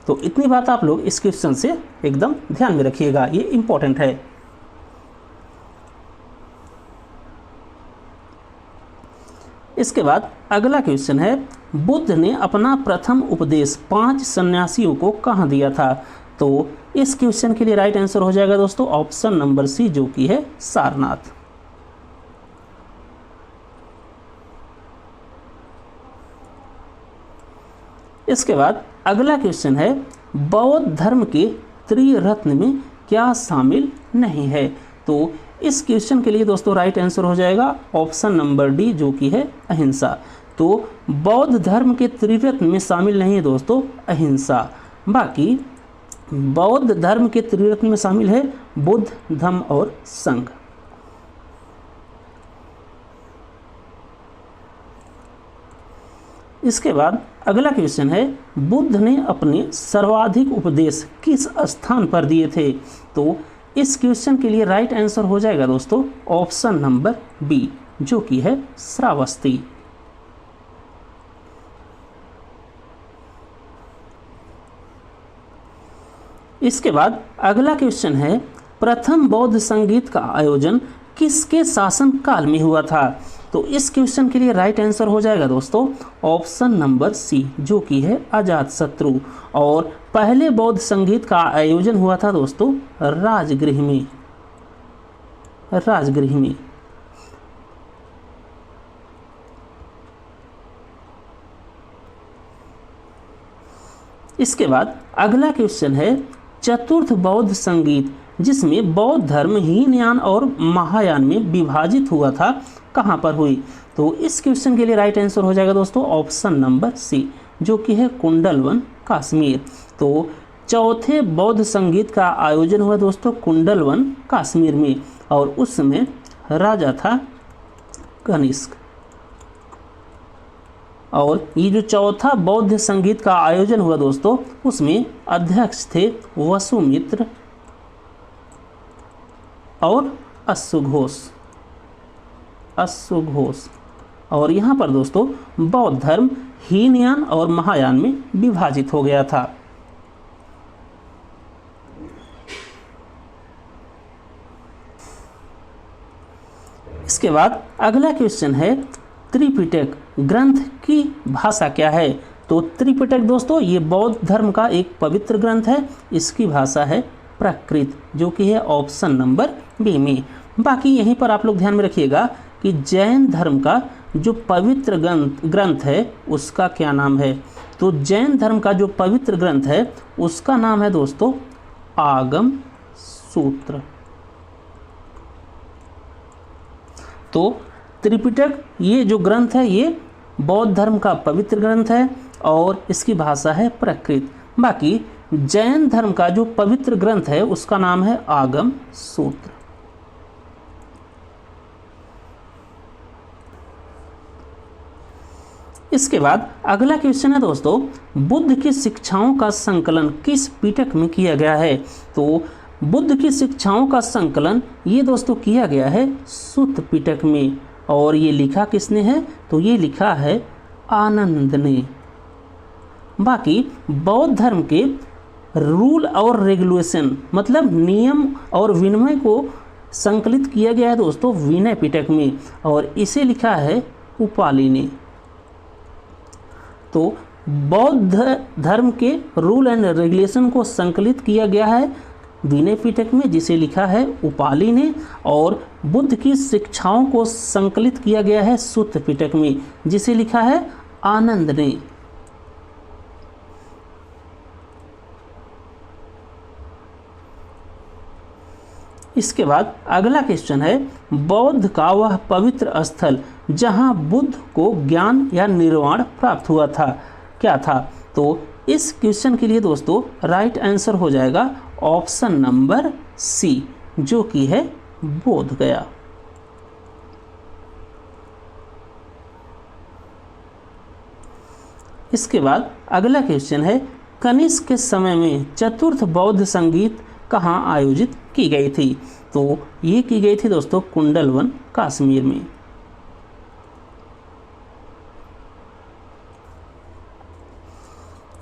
S1: तो इतनी बात आप लोग इस क्वेश्चन से एकदम ध्यान में रखिएगा, ये इंपॉर्टेंट है। इसके बाद अगला क्वेश्चन है, बुद्ध ने अपना प्रथम उपदेश 5 सन्यासियों को कहाँ दिया था? तो इस क्वेश्चन के लिए राइट आंसर हो जाएगा दोस्तों ऑप्शन नंबर सी, जो कि है सारनाथ। इसके बाद अगला क्वेश्चन है, बौद्ध धर्म के त्रिरत्न में क्या शामिल नहीं है? तो इस क्वेश्चन के लिए दोस्तों राइट आंसर हो जाएगा ऑप्शन नंबर डी, जो कि है अहिंसा। तो बौद्ध धर्म के त्रिरत्न में शामिल नहीं है दोस्तों अहिंसा। बाकी बौद्ध धर्म के त्रिरत्न में शामिल है बुद्ध, धम्म और संघ। इसके बाद अगला क्वेश्चन है, बुद्ध ने अपने सर्वाधिक उपदेश किस स्थान पर दिए थे? तो इस क्वेश्चन के लिए राइट आंसर हो जाएगा दोस्तों ऑप्शन नंबर बी, जो कि है श्रावस्ती। इसके बाद अगला क्वेश्चन है, प्रथम बौद्ध संगीत का आयोजन किसके शासन काल में हुआ था? तो इस क्वेश्चन के लिए राइट आंसर हो जाएगा दोस्तों ऑप्शन नंबर सी, जो कि है अजातशत्रु। और पहले बौद्ध संगीत का आयोजन हुआ था दोस्तों राजगृह में। इसके बाद अगला क्वेश्चन है, चतुर्थ बौद्ध संगीत जिसमें बौद्ध धर्म हीनयान और महायान में विभाजित हुआ था, कहाँ पर हुई? तो इस क्वेश्चन के लिए राइट आंसर हो जाएगा दोस्तों ऑप्शन नंबर सी, जो कि है कुंडलवन कश्मीर। तो चौथे बौद्ध संगीत का आयोजन हुआ दोस्तों कुंडलवन कश्मीर में, और उस समय राजा था कनिष्क। और ये जो चौथा बौद्ध संगीत का आयोजन हुआ दोस्तों, उसमें अध्यक्ष थे वसुमित्र और अश्वघोष। और यहाँ पर दोस्तों बौद्ध धर्म हीनयान और महायान में विभाजित हो गया था। इसके बाद अगला क्वेश्चन है, त्रिपिटक ग्रंथ की भाषा क्या है? तो त्रिपिटक दोस्तों ये बौद्ध धर्म का एक पवित्र ग्रंथ है, इसकी भाषा है प्राकृत, जो कि है ऑप्शन नंबर बी में। बाकी यहीं पर आप लोग ध्यान में रखिएगा कि जैन धर्म का जो पवित्र ग्रंथ है उसका क्या नाम है? तो जैन धर्म का जो पवित्र ग्रंथ है उसका नाम है दोस्तों आगम सूत्र। तो त्रिपिटक ये जो ग्रंथ है ये बौद्ध धर्म का पवित्र ग्रंथ है और इसकी भाषा है प्राकृत। बाकी जैन धर्म का जो पवित्र ग्रंथ है उसका नाम है आगम सूत्र। इसके बाद अगला क्वेश्चन है दोस्तों, बुद्ध की शिक्षाओं का संकलन किस पिटक में किया गया है? तो बुद्ध की शिक्षाओं का संकलन ये दोस्तों किया गया है सुत्त पिटक में। और ये लिखा किसने है? तो ये लिखा है आनंद ने। बाकी बौद्ध धर्म के रूल और रेगुलेशन मतलब नियम और विनिमय को संकलित किया गया है दोस्तों विनय पिटक में, और इसे लिखा है उपाली ने। तो बौद्ध धर्म के रूल एंड रेगुलेशन को संकलित किया गया है विनय पिटक में, जिसे लिखा है उपाली ने, और बुद्ध की शिक्षाओं को संकलित किया गया है सुत्त पिटक में, जिसे लिखा है आनंद ने। इसके बाद अगला क्वेश्चन है, बौद्ध का वह पवित्र स्थल जहां बुद्ध को ज्ञान या निर्वाण प्राप्त हुआ था क्या था? तो इस क्वेश्चन के लिए दोस्तों राइट आंसर हो जाएगा ऑप्शन नंबर सी, जो कि है बोध गया। इसके बाद अगला क्वेश्चन है, कनिष्क के समय में चतुर्थ बौद्ध संगीत कहाँ आयोजित की गई थी? तो ये की गई थी दोस्तों कुंडलवन, कश्मीर में।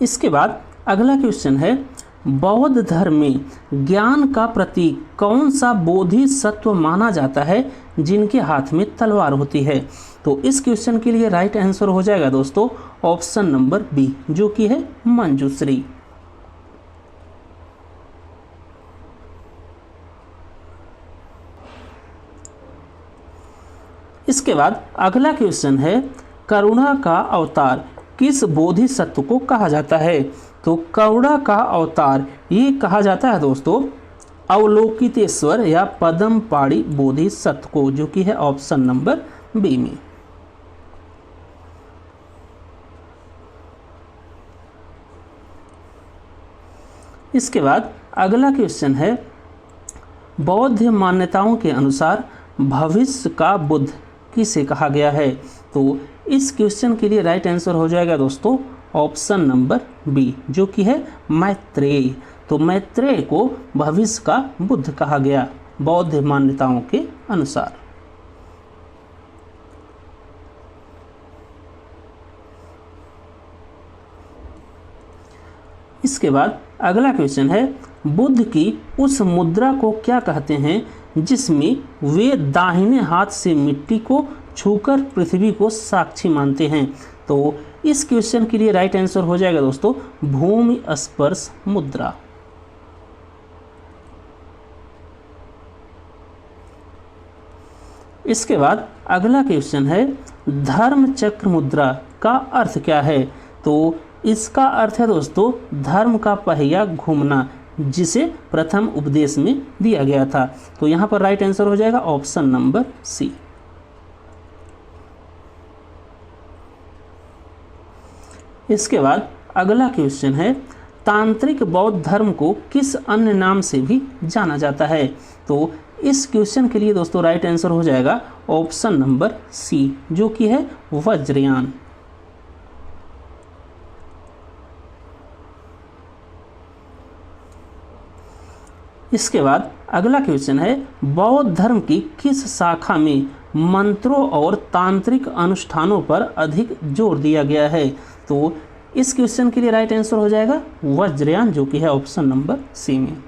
S1: इसके बाद अगला क्वेश्चन है, बौद्ध धर्म में ज्ञान का प्रतीक कौन सा बोधिसत्व माना जाता है जिनके हाथ में तलवार होती है? तो इस क्वेश्चन के लिए राइट आंसर हो जाएगा दोस्तों ऑप्शन नंबर बी, जो कि है मंजूश्री। इसके बाद अगला क्वेश्चन है, करुणा का अवतार किस बोधिसत्व को कहा जाता है? तो करुणा का अवतार ये कहा जाता है दोस्तों अवलोकितेश्वर या पद्मपाणि बोधिसत्व को, जो कि है ऑप्शन नंबर बी में। इसके बाद अगला क्वेश्चन है, बौद्ध मान्यताओं के अनुसार भविष्य का बुद्ध किसे कहा गया है? तो इस क्वेश्चन के लिए राइट आंसर हो जाएगा दोस्तों ऑप्शन नंबर बी, जो कि है मैत्रेय। तो मैत्रेय को भविष्य का बुद्ध कहा गया बौद्ध मान्यताओं के अनुसार। इसके बाद अगला क्वेश्चन है, बुद्ध की उस मुद्रा को क्या कहते हैं जिसमें वे दाहिने हाथ से मिट्टी को छूकर पृथ्वी को साक्षी मानते हैं? तो इस क्वेश्चन के लिए राइट आंसर हो जाएगा दोस्तों भूमि स्पर्श मुद्रा। इसके बाद अगला क्वेश्चन है, धर्म चक्र मुद्रा का अर्थ क्या है? तो इसका अर्थ है दोस्तों धर्म का पहिया घूमना, जिसे प्रथम उपदेश में दिया गया था। तो यहाँ पर राइट आंसर हो जाएगा ऑप्शन नंबर सी। इसके बाद अगला क्वेश्चन है, तांत्रिक बौद्ध धर्म को किस अन्य नाम से भी जाना जाता है? तो इस क्वेश्चन के लिए दोस्तों राइट आंसर हो जाएगा ऑप्शन नंबर सी, जो कि है वज्रयान। इसके बाद अगला क्वेश्चन है, बौद्ध धर्म की किस शाखा में मंत्रों और तांत्रिक अनुष्ठानों पर अधिक जोर दिया गया है? तो इस क्वेश्चन के लिए राइट आंसर हो जाएगा वज्रयान, जो कि है ऑप्शन नंबर सी में।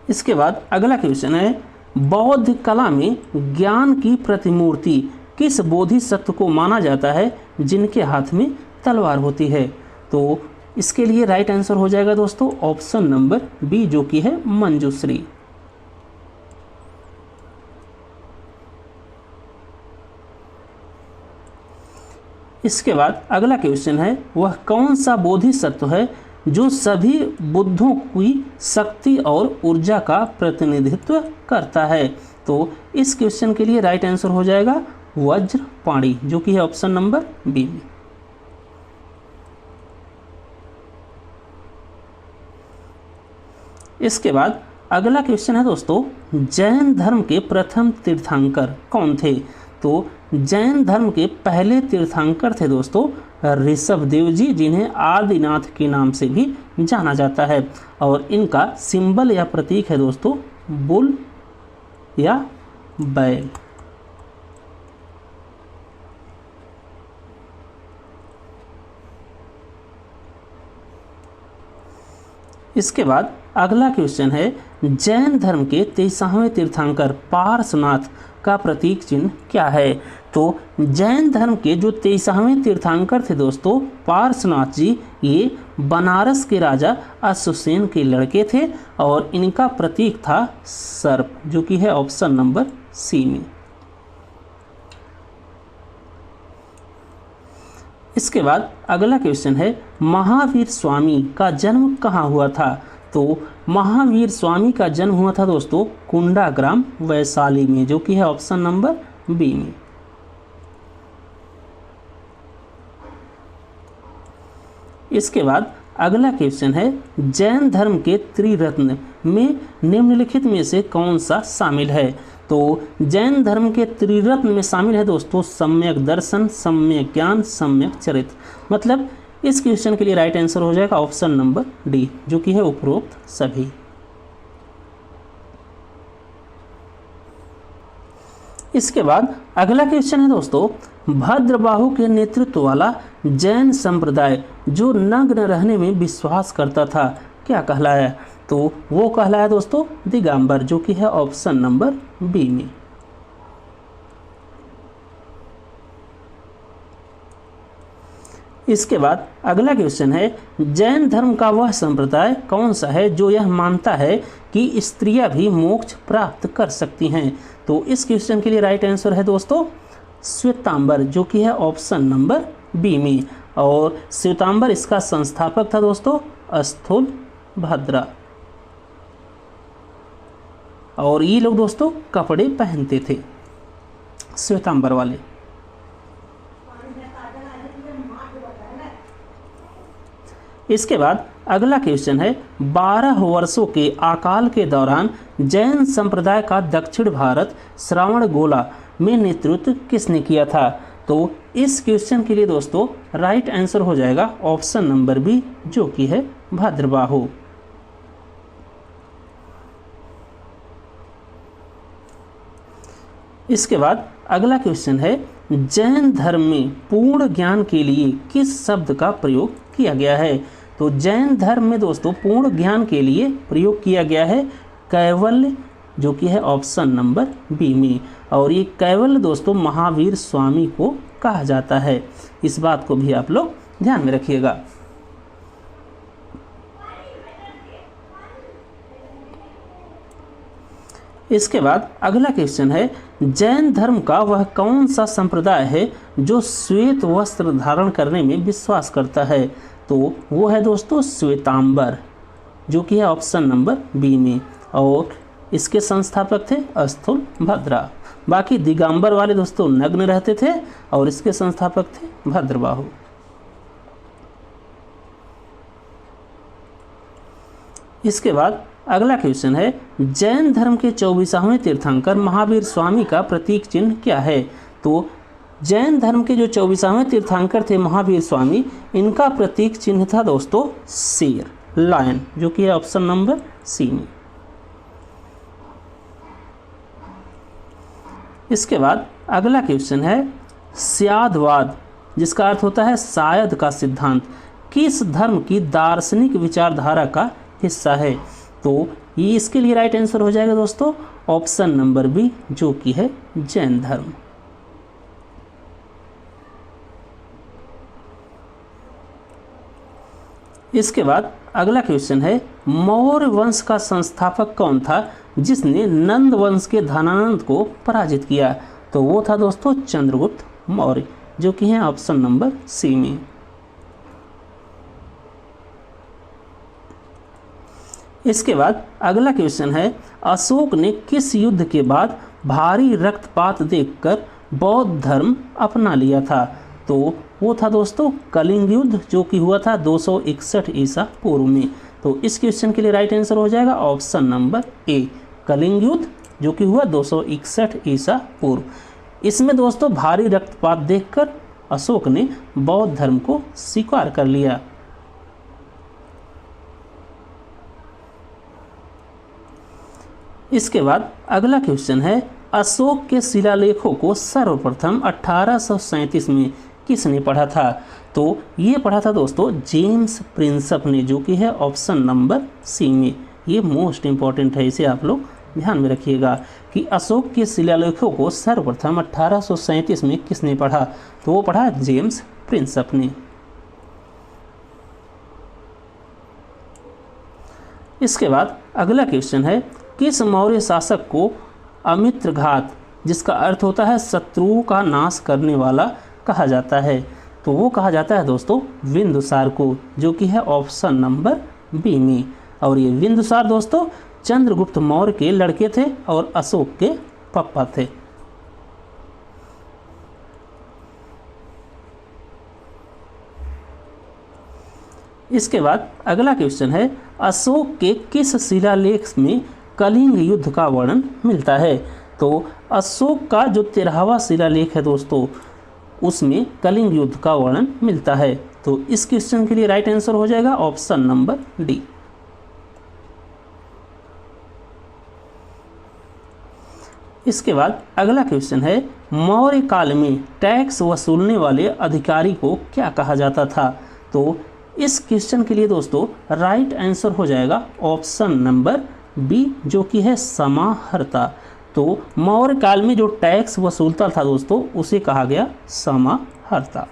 S1: इसके बाद अगला क्वेश्चन है, बौद्ध कला में ज्ञान की प्रतिमूर्ति किस बोधिसत्व को माना जाता है जिनके हाथ में तलवार होती है? तो इसके लिए राइट आंसर हो जाएगा दोस्तों ऑप्शन नंबर बी, जो कि है मंजूश्री। इसके बाद अगला क्वेश्चन है, वह कौन सा बोधिसत्व है जो सभी बुद्धों की शक्ति और ऊर्जा का प्रतिनिधित्व करता है? तो इस क्वेश्चन के लिए राइट आंसर हो जाएगा वज्रपाणि, जो कि है ऑप्शन नंबर बी में। इसके बाद अगला क्वेश्चन है दोस्तों, जैन धर्म के प्रथम तीर्थंकर कौन थे? तो जैन धर्म के पहले तीर्थंकर थे दोस्तों ऋषभदेव जी, जिन्हें आदिनाथ के नाम से भी जाना जाता है, और इनका सिंबल या प्रतीक है दोस्तों बुल या बैल। इसके बाद अगला क्वेश्चन है, जैन धर्म के 23वें तीर्थंकर पार्श्वनाथ का प्रतीक चिन्ह क्या है? तो जैन धर्म के जो 23वें तीर्थंकर थे दोस्तों पार्श्वनाथ जी, ये बनारस के राजा अश्वसेन के लड़के थे, और इनका प्रतीक था सर्प, जो कि है ऑप्शन नंबर सी में। इसके बाद अगला क्वेश्चन है, महावीर स्वामी का जन्म कहाँ हुआ था? तो महावीर स्वामी का जन्म हुआ था दोस्तों कुंडा ग्राम वैशाली में, जो कि है ऑप्शन नंबर बी में। इसके बाद अगला क्वेश्चन है, जैन धर्म के त्रिरत्न में निम्नलिखित में से कौन सा शामिल है? तो जैन धर्म के त्रिरत्न में शामिल है दोस्तों सम्यक दर्शन, सम्यक ज्ञान, सम्यक चरित्र। मतलब इस क्वेश्चन के लिए राइट आंसर हो जाएगा ऑप्शन नंबर डी, जो कि है उपरोक्त सभी। इसके बाद अगला क्वेश्चन है दोस्तों, भद्रबाहु के नेतृत्व वाला जैन संप्रदाय जो नग्न रहने में विश्वास करता था क्या कहलाया? तो वो कहलाया दोस्तों दिगंबर, जो कि है ऑप्शन नंबर बी में। इसके बाद अगला क्वेश्चन है, जैन धर्म का वह संप्रदाय कौन सा है जो यह मानता है कि स्त्रियां भी मोक्ष प्राप्त कर सकती हैं? तो इस क्वेश्चन के लिए राइट आंसर है दोस्तों श्वेतांबर, जो कि है ऑप्शन नंबर बी में। और श्वेतांबर इसका संस्थापक था दोस्तों स्थूलभद्रा। और ये लोग दोस्तों कपड़े पहनते थे श्वेतांबर वाले। इसके बाद अगला क्वेश्चन है, 12 वर्षों के अकाल के दौरान जैन संप्रदाय का दक्षिण भारत श्रवणबेला में नेतृत्व किसने किया था? तो इस क्वेश्चन के लिए दोस्तों राइट आंसर हो जाएगा ऑप्शन नंबर बी, जो कि है भद्रबाहु। इसके बाद अगला क्वेश्चन है, जैन धर्म में पूर्ण ज्ञान के लिए किस शब्द का प्रयोग किया गया है? तो जैन धर्म में दोस्तों पूर्ण ज्ञान के लिए प्रयोग किया गया है कैवल्य, जो कि है ऑप्शन नंबर बी में। और ये कैवल्य दोस्तों महावीर स्वामी को कहा जाता है। इस बात को भी आप लोग ध्यान में रखिएगा। इसके बाद अगला क्वेश्चन है, जैन धर्म का वह कौन सा संप्रदाय है जो श्वेत वस्त्र धारण करने में विश्वास करता है? तो वो है दोस्तों श्वेतांबर, जो कि है ऑप्शन नंबर बी में। और इसके संस्थापक थे स्थूलभद्रा। बाकी दिगंबर वाले दोस्तों नग्न रहते थे और इसके संस्थापक थे भद्रबाहु। इसके बाद अगला क्वेश्चन है, जैन धर्म के 24वें तीर्थंकर महावीर स्वामी का प्रतीक चिन्ह क्या है? तो जैन धर्म के जो 24वें तीर्थंकर थे महावीर स्वामी, इनका प्रतीक चिन्ह था दोस्तों शेर, लायन, जो कि है ऑप्शन नंबर सी में। इसके बाद अगला क्वेश्चन है, स्यादवाद, जिसका अर्थ होता है शायद का सिद्धांत, किस धर्म की दार्शनिक विचारधारा का हिस्सा है? तो ये इसके लिए राइट आंसर हो जाएगा दोस्तों ऑप्शन नंबर बी, जो कि है जैन धर्म। इसके बाद अगला क्वेश्चन है, मौर्य वंश का संस्थापक कौन था जिसने नंद वंश के धनानंद को पराजित किया? तो वो था दोस्तों चंद्रगुप्त मौर्य, जो कि है ऑप्शन नंबर सी में। इसके बाद अगला क्वेश्चन है, अशोक ने किस युद्ध के बाद भारी रक्तपात देखकर बौद्ध धर्म अपना लिया था? तो वो था दोस्तों कलिंग युद्ध, जो कि हुआ था 261 ईसा पूर्व में। तो इस क्वेश्चन के लिए राइट आंसर हो जाएगा ऑप्शन नंबर ए, कलिंग युद्ध, जो कि हुआ 261 ईसा पूर्व। इसमें दोस्तों भारी रक्तपात देखकर अशोक ने बौद्ध धर्म को स्वीकार कर लिया। इसके बाद अगला क्वेश्चन है, अशोक के शिलालेखों को सर्वप्रथम 1837 में किसने पढ़ा था? तो ये पढ़ा था दोस्तों जेम्स प्रिंसप ने, जो कि है ऑप्शन नंबर सी में। ये मोस्ट इंपॉर्टेंट है, इसे आप लोग ध्यान में रखिएगा कि अशोक के शिलालेखों को सर्वप्रथम 1837 में किसने पढ़ा? तो वो पढ़ा जेम्स प्रिंसप ने। इसके बाद अगला क्वेश्चन है, किस मौर्य शासक को अमित्रघात, जिसका अर्थ होता है शत्रुओं का नाश करने वाला, कहा जाता है? तो वो कहा जाता है दोस्तों बिंदुसार को, जो कि है ऑप्शन नंबर बी में। और ये बिंदुसार दोस्तों चंद्रगुप्त मौर्य के लड़के थे और अशोक के पापा थे। इसके बाद अगला क्वेश्चन है, अशोक के किस शिलालेख में कलिंग युद्ध का वर्णन मिलता है? तो अशोक का जो 13वां शिलालेख है दोस्तों, उसमें कलिंग युद्ध का वर्णन मिलता है। तो इस क्वेश्चन के लिए राइट आंसर हो जाएगा ऑप्शन नंबर डी। इसके बाद अगला क्वेश्चन है, मौर्य काल में टैक्स वसूलने वाले अधिकारी को क्या कहा जाता था? तो इस क्वेश्चन के लिए दोस्तों राइट आंसर हो जाएगा ऑप्शन नंबर बी, जो कि है समाहर्ता। तो मौर्य काल में जो टैक्स वसूलता था दोस्तों, उसे कहा गया समाहर्ता।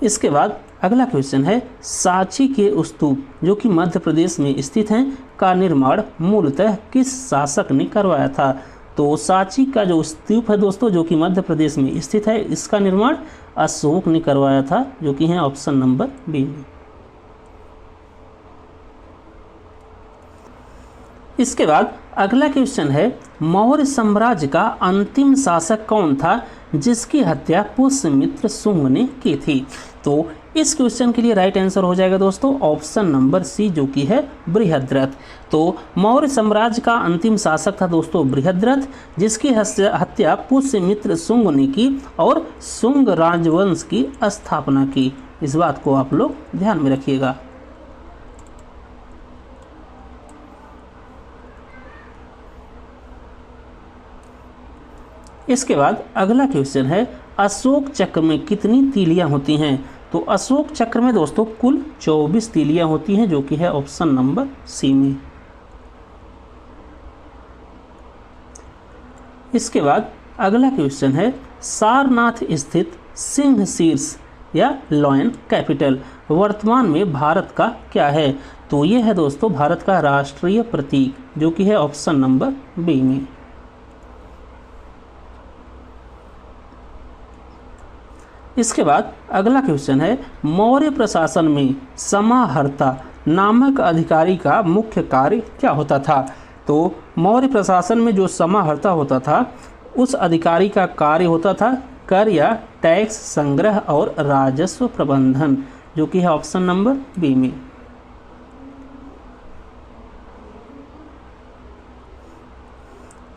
S1: इसके बाद अगला क्वेश्चन है, सांची के स्तूप जो कि मध्य प्रदेश में स्थित हैं का निर्माण मूलतः किस शासक ने करवाया था? तो सांची का जो स्तूप है दोस्तों, जो कि मध्य प्रदेश में स्थित है, इसका निर्माण अशोक ने करवाया था, जो कि है ऑप्शन नंबर बी में। इसके बाद अगला क्वेश्चन है, मौर्य साम्राज्य का अंतिम शासक कौन था जिसकी हत्या पुष्यमित्र शुंग ने की थी? तो इस क्वेश्चन के लिए राइट आंसर हो जाएगा दोस्तों ऑप्शन नंबर सी, जो कि है बृहद्रथ। तो मौर्य साम्राज्य का अंतिम शासक था दोस्तों बृहद्रथ, जिसकी हत्या पुष्यमित्र शुंग ने की और शुंग राजवंश की स्थापना की। इस बात को आप लोग ध्यान में रखिएगा। इसके बाद अगला क्वेश्चन है, अशोक चक्र में कितनी तीलियां होती हैं? तो अशोक चक्र में दोस्तों कुल 24 तीलियां होती हैं, जो कि है ऑप्शन नंबर सी में। इसके बाद अगला क्वेश्चन है, सारनाथ स्थित सिंह शीर्ष या लॉयन कैपिटल वर्तमान में भारत का क्या है? तो ये है दोस्तों भारत का राष्ट्रीय प्रतीक, जो कि है ऑप्शन नंबर बी में। इसके बाद अगला क्वेश्चन है, मौर्य प्रशासन में समाहर्ता नामक अधिकारी का मुख्य कार्य क्या होता था? तो मौर्य प्रशासन में जो समाहर्ता होता था, उस अधिकारी का कार्य होता था कर या टैक्स संग्रह और राजस्व प्रबंधन, जो कि है ऑप्शन नंबर बी में।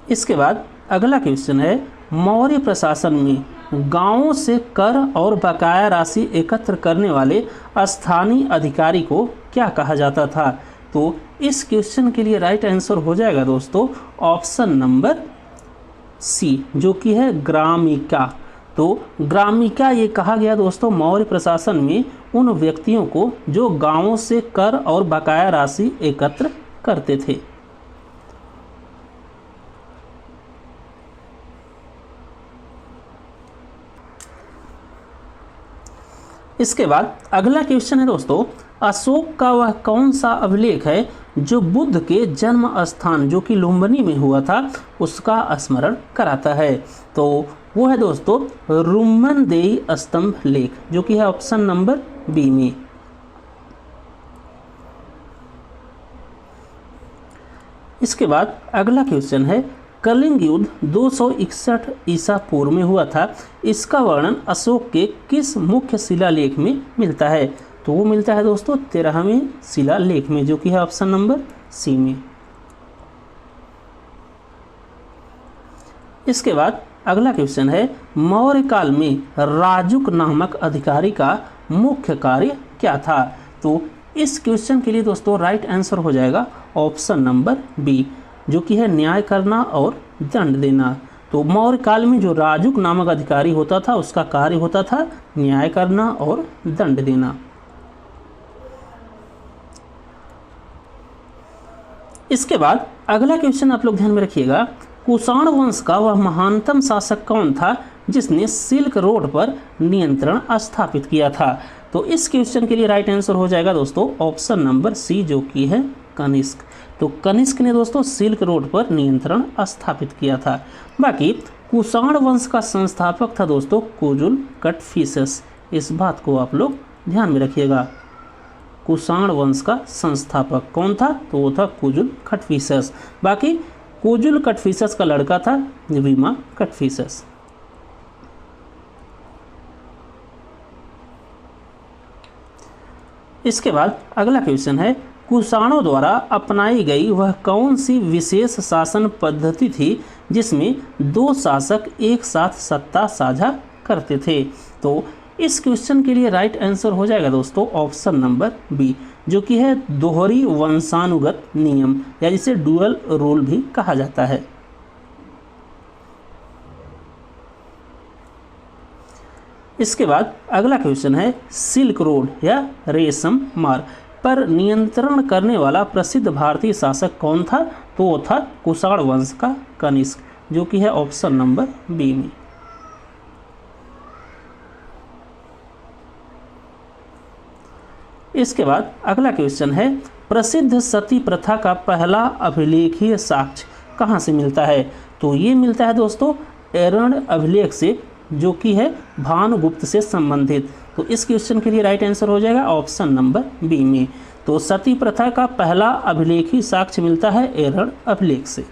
S1: इसके बाद अगला क्वेश्चन है, मौर्य प्रशासन में गांवों से कर और बकाया राशि एकत्र करने वाले स्थानीय अधिकारी को क्या कहा जाता था? तो इस क्वेश्चन के लिए राइट आंसर हो जाएगा दोस्तों ऑप्शन नंबर सी, जो कि है ग्रामिका। तो ग्रामिका ये कहा गया दोस्तों मौर्य प्रशासन में उन व्यक्तियों को जो गांवों से कर और बकाया राशि एकत्र करते थे। इसके बाद अगला क्वेश्चन है दोस्तों, अशोक का वह कौन सा अभिलेख है जो बुद्ध के जन्म स्थान जो कि लुम्बिनी में हुआ था उसका स्मरण कराता है? तो वो है दोस्तों रुम्मनदेही स्तंभ लेख, जो कि है ऑप्शन नंबर बी में। इसके बाद अगला क्वेश्चन है, कलिंग युद्ध 261 ईसा पूर्व में हुआ था, इसका वर्णन अशोक के किस मुख्य शिलालेख में मिलता है? तो वो मिलता है दोस्तों 13वें शिलालेख में, जो कि है ऑप्शन नंबर सी में। इसके बाद अगला क्वेश्चन है, मौर्य काल में राजुक नामक अधिकारी का मुख्य कार्य क्या था? तो इस क्वेश्चन के लिए दोस्तों राइट आंसर हो जाएगा ऑप्शन नंबर बी, जो कि है न्याय करना और दंड देना। तो मौर्य काल में जो राजुक नामक अधिकारी होता था उसका कार्य होता था न्याय करना और दंड देना। इसके बाद अगला क्वेश्चन आप लोग ध्यान में रखिएगा, कुषाण वंश का वह महानतम शासक कौन था जिसने सिल्क रोड पर नियंत्रण स्थापित किया था? तो इस क्वेश्चन के लिए राइट आंसर हो जाएगा दोस्तों ऑप्शन नंबर सी, जो कि है कनिष्क। तो कनिष्क ने दोस्तों सिल्क रोड पर नियंत्रण स्थापित किया था। बाकी कुषाण वंश का संस्थापक था दोस्तों कुजुल कटफिसस। इस बात को आप लोग ध्यान में रखिएगा, कुषाण वंश का संस्थापक कौन था? तो वो था कुजुल कटफिसस। बाकी कुजुल कटफिसस का लड़का था विमा कटफिसस। इसके बाद अगला क्वेश्चन है, कुषाणों द्वारा अपनाई गई वह कौन सी विशेष शासन पद्धति थी जिसमें दो शासक एक साथ सत्ता साझा करते थे। तो इस क्वेश्चन के लिए राइट आंसर हो जाएगा दोस्तों ऑप्शन नंबर बी, जो कि है दोहरी वंशानुगत नियम, या जिसे डुअल रूल भी कहा जाता है। इसके बाद अगला क्वेश्चन है, सिल्क रोड या रेशम मार्ग पर नियंत्रण करने वाला प्रसिद्ध भारतीय शासक कौन था? तो वो था कुषाण वंश का कनिष्क, जो कि है ऑप्शन नंबर बी में। इसके बाद अगला क्वेश्चन है, प्रसिद्ध सती प्रथा का पहला अभिलेखीय साक्ष्य कहाँ से मिलता है? तो ये मिलता है दोस्तों एरण्य अभिलेख से, जो कि है भानुगुप्त से संबंधित। तो इस क्वेश्चन के लिए राइट आंसर हो जाएगा ऑप्शन नंबर बी में। तो सती प्रथा का पहला अभिलेखीय साक्ष्य मिलता है एरण्य अभिलेख से।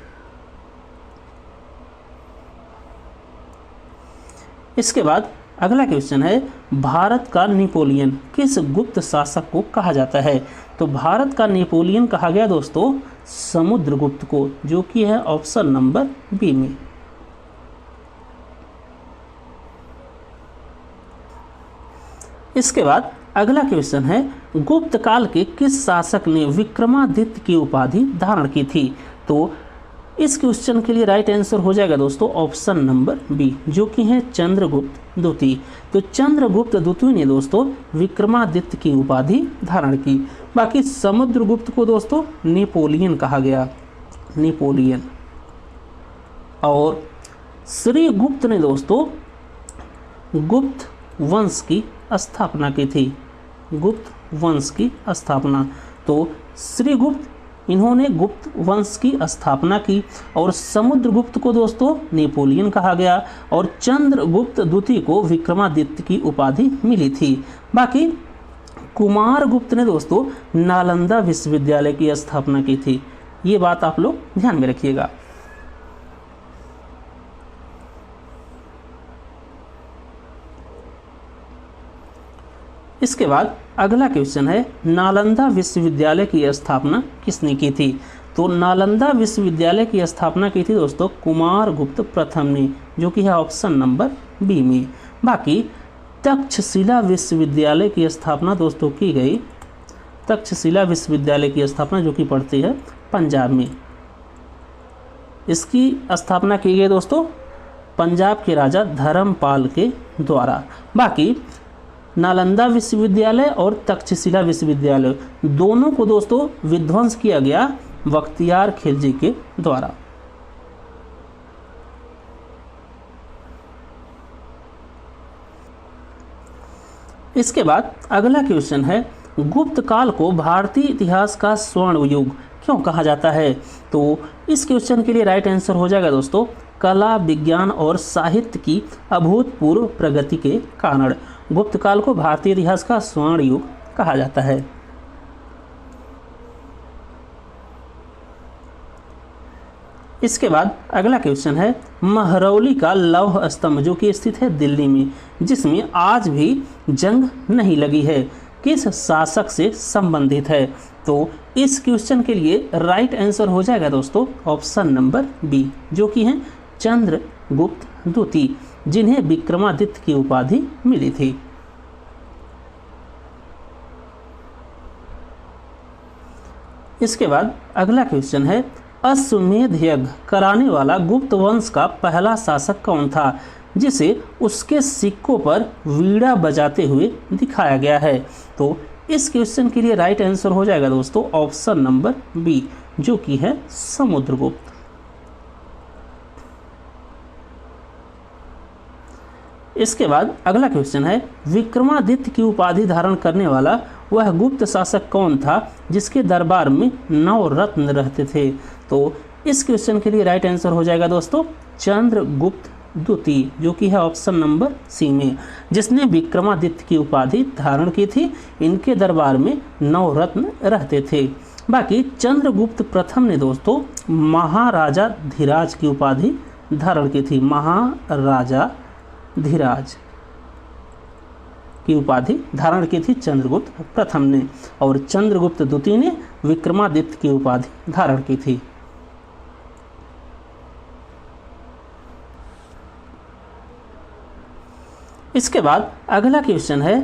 S1: इसके बाद अगला क्वेश्चन है, भारत का नेपोलियन किस गुप्त शासक को कहा जाता है? तो भारत का नेपोलियन कहा गया दोस्तों समुद्रगुप्त को, जो कि है ऑप्शन नंबर बी में। इसके बाद अगला क्वेश्चन है, गुप्त काल के किस शासक ने विक्रमादित्य की उपाधि धारण की थी? तो इस क्वेश्चन के लिए राइट आंसर हो जाएगा दोस्तों ऑप्शन नंबर बी, जो कि है चंद्रगुप्त द्वितीय। तो चंद्रगुप्त द्वितीय ने दोस्तों विक्रमादित्य की उपाधि धारण की। बाकी समुद्रगुप्त को दोस्तों नेपोलियन कहा गया, नेपोलियन। और श्रीगुप्त ने दोस्तों गुप्त वंश की स्थापना की थी, गुप्त वंश की स्थापना। तो श्रीगुप्त इन्होंने गुप्त वंश की स्थापना की, और समुद्रगुप्त को दोस्तों नेपोलियन कहा गया, और चंद्रगुप्त द्वितीय को विक्रमादित्य की उपाधि मिली थी। बाकी कुमारगुप्त ने दोस्तों नालंदा विश्वविद्यालय की स्थापना की थी। ये बात आप लोग ध्यान में रखिएगा। इसके बाद अगला क्वेश्चन है, नालंदा विश्वविद्यालय की स्थापना किसने की थी? तो नालंदा विश्वविद्यालय की स्थापना की थी दोस्तों कुमारगुप्त प्रथम ने, जो कि है ऑप्शन नंबर बी में। बाकी तक्षशिला विश्वविद्यालय की स्थापना दोस्तों की गई, तक्षशिला विश्वविद्यालय की स्थापना जो कि पड़ती है पंजाब में। इसकी स्थापना की गई दोस्तों पंजाब के राजा धर्मपाल के द्वारा। बाकी नालंदा विश्वविद्यालय और तक्षशिला विश्वविद्यालय दोनों को दोस्तों विध्वंस किया गया बख्तियार खिलजी के द्वारा। इसके बाद अगला क्वेश्चन है, गुप्त काल को भारतीय इतिहास का स्वर्ण युग क्यों कहा जाता है? तो इस क्वेश्चन के लिए राइट आंसर हो जाएगा दोस्तों कला, विज्ञान और साहित्य की अभूतपूर्व प्रगति के कारण गुप्त काल को भारतीय इतिहास का स्वर्ण युग कहा जाता है। इसके बाद अगला क्वेश्चन है, महरौली का लौह स्तंभ जो कि स्थित है दिल्ली में, जिसमें आज भी जंग नहीं लगी है, किस शासक से संबंधित है? तो इस क्वेश्चन के लिए राइट आंसर हो जाएगा दोस्तों ऑप्शन नंबर बी, जो कि है चंद्रगुप्त द्वितीय, जिन्हें विक्रमादित्य की उपाधि मिली थी। इसके बाद अगला क्वेश्चन है, अश्वमेध यज्ञ कराने वाला गुप्त वंश का पहला शासक कौन था, जिसे उसके सिक्कों पर वीणा बजाते हुए दिखाया गया है? तो इस क्वेश्चन के लिए राइट आंसर हो जाएगा दोस्तों ऑप्शन नंबर बी, जो कि है समुद्रगुप्त। इसके बाद अगला क्वेश्चन है, विक्रमादित्य की उपाधि धारण करने वाला वह गुप्त शासक कौन था जिसके दरबार में 9 रत्न रहते थे? तो इस क्वेश्चन के लिए राइट आंसर हो जाएगा दोस्तों चंद्रगुप्त द्वितीय, जो कि है ऑप्शन नंबर सी में, जिसने विक्रमादित्य की उपाधि धारण की थी। इनके दरबार में 9 रत्न रहते थे। बाकी चंद्रगुप्त प्रथम ने दोस्तों महाराजा धीराज की उपाधि धारण की थी, महाराजा धीराज। की उपाधि धारण की थी चंद्रगुप्त प्रथम ने, और चंद्रगुप्त द्वितीय ने विक्रमादित्य की उपाधि धारण की थी। इसके बाद अगला क्वेश्चन है,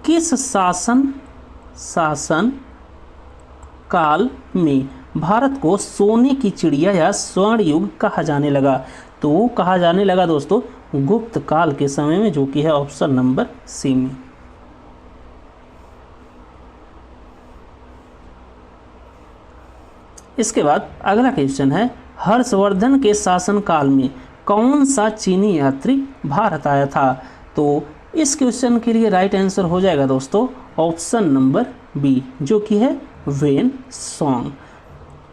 S1: किस शासन काल में भारत को सोने की चिड़िया या स्वर्ण युग कहा जाने लगा? तो कहा जाने लगा दोस्तों गुप्त काल के समय में, जो कि है ऑप्शन नंबर सी में। इसके बाद अगला क्वेश्चन है, हर्षवर्धन के शासनकाल में कौन सा चीनी यात्री भारत आया था? तो इस क्वेश्चन के लिए राइट आंसर हो जाएगा दोस्तों ऑप्शन नंबर बी, जो कि है वेन सॉन्ग।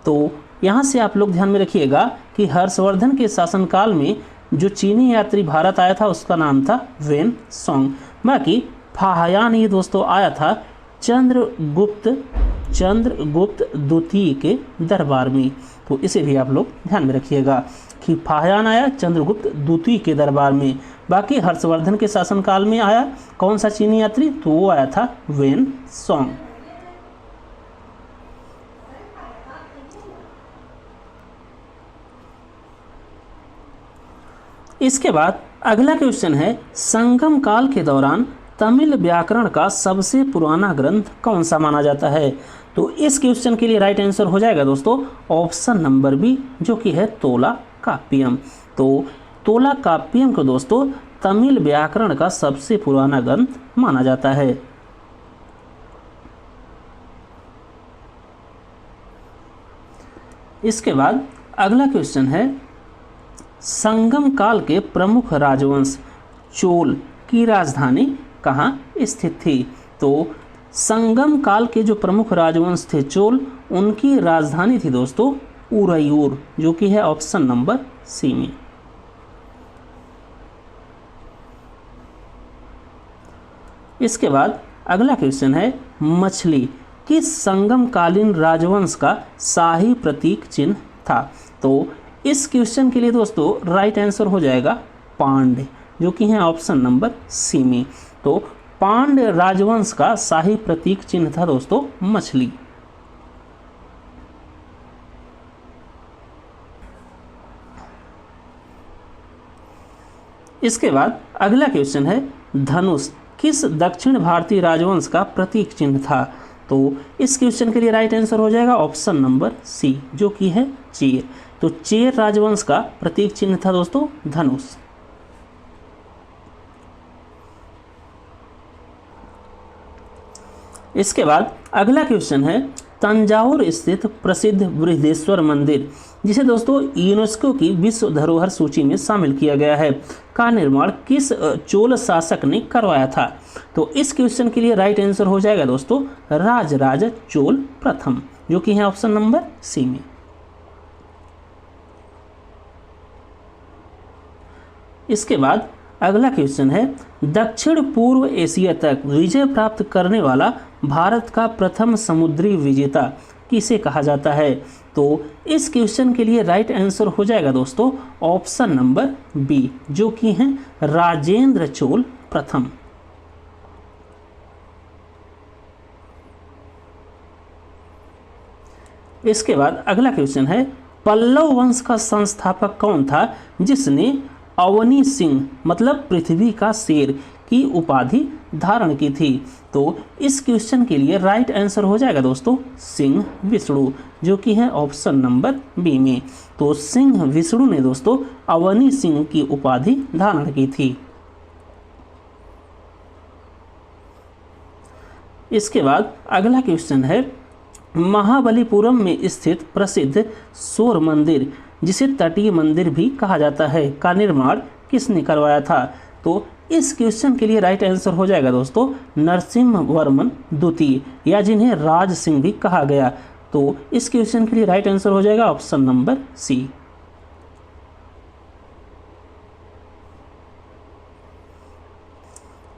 S1: तो यहाँ से आप लोग ध्यान में रखिएगा कि हर्षवर्धन के शासनकाल में जो चीनी यात्री भारत आया था उसका नाम था वेन सॉन्ग। बाकी फाहयान ये दोस्तों आया था चंद्रगुप्त द्वितीय के दरबार में। तो इसे भी आप लोग ध्यान में रखिएगा कि फाहयान आया चंद्रगुप्त द्वितीय के दरबार में। बाकी हर्षवर्धन के शासनकाल में आया कौन सा चीनी यात्री? तो वो आया था वेन सॉन्ग। इसके बाद अगला क्वेश्चन है, संगम काल के दौरान तमिल व्याकरण का सबसे पुराना ग्रंथ कौन सा माना जाता है? तो इस क्वेश्चन के लिए राइट आंसर हो जाएगा दोस्तों ऑप्शन नंबर बी, जो कि है तोला काप्पियम। तो तोला काप्पियम को दोस्तों तमिल व्याकरण का सबसे पुराना ग्रंथ माना जाता है। इसके बाद अगला क्वेश्चन है, संगम काल के प्रमुख राजवंश चोल की राजधानी कहाँ स्थित थी? तो संगम काल के जो प्रमुख राजवंश थे चोल, उनकी राजधानी थी दोस्तों उरैयूर, जो कि है ऑप्शन नंबर सी में। इसके बाद अगला क्वेश्चन है, मछली किस संगमकालीन राजवंश का शाही प्रतीक चिन्ह था? तो इस क्वेश्चन के लिए दोस्तों राइट आंसर हो जाएगा पांड्य, जो कि है ऑप्शन नंबर सी में। तो पांड्य राजवंश का शाही प्रतीक चिन्ह था दोस्तों मछली। इसके बाद अगला क्वेश्चन है, धनुष किस दक्षिण भारतीय राजवंश का प्रतीक चिन्ह था? तो इस क्वेश्चन के लिए राइट आंसर हो जाएगा ऑप्शन नंबर सी, जो कि है चेर। तो चेर राजवंश का प्रतीक चिन्ह था दोस्तों धनुष। इसके बाद अगला क्वेश्चन है, तंजावुर स्थित प्रसिद्ध बृहदेश्वर मंदिर, जिसे दोस्तों यूनेस्को की विश्व धरोहर सूची में शामिल किया गया है, का निर्माण किस चोल शासक ने करवाया था? तो इस क्वेश्चन के लिए राइट आंसर हो जाएगा दोस्तों राजराज चोल प्रथम, जो कि है ऑप्शन नंबर सी में। इसके बाद अगला क्वेश्चन है, दक्षिण पूर्व एशिया तक विजय प्राप्त करने वाला भारत का प्रथम समुद्री विजेता किसे कहा जाता है? तो इस क्वेश्चन के लिए राइट आंसर हो जाएगा दोस्तों ऑप्शन नंबर बी, जो कि है राजेंद्र चोल प्रथम। इसके बाद अगला क्वेश्चन है, पल्लव वंश का संस्थापक कौन था जिसने अवनी सिंह मतलब पृथ्वी का शेर की उपाधि धारण की थी? तो इस क्वेश्चन के लिए राइट आंसर हो जाएगा दोस्तों सिंह विष्णु, जो कि है ऑप्शन नंबर बी में। तो सिंह विष्णु ने दोस्तों अवनी सिंह की उपाधि धारण की थी। इसके बाद अगला क्वेश्चन है, महाबलीपुरम में स्थित प्रसिद्ध सौर मंदिर, जिसे तटीय मंदिर भी कहा जाता है, का निर्माण किसने करवाया था? तो इस क्वेश्चन के लिए राइट आंसर हो जाएगा दोस्तों नरसिम्हवर्मन द्वितीय, या जिन्हें राज सिंह भी कहा गया। तो इस क्वेश्चन के लिए राइट आंसर हो जाएगा ऑप्शन नंबर सी।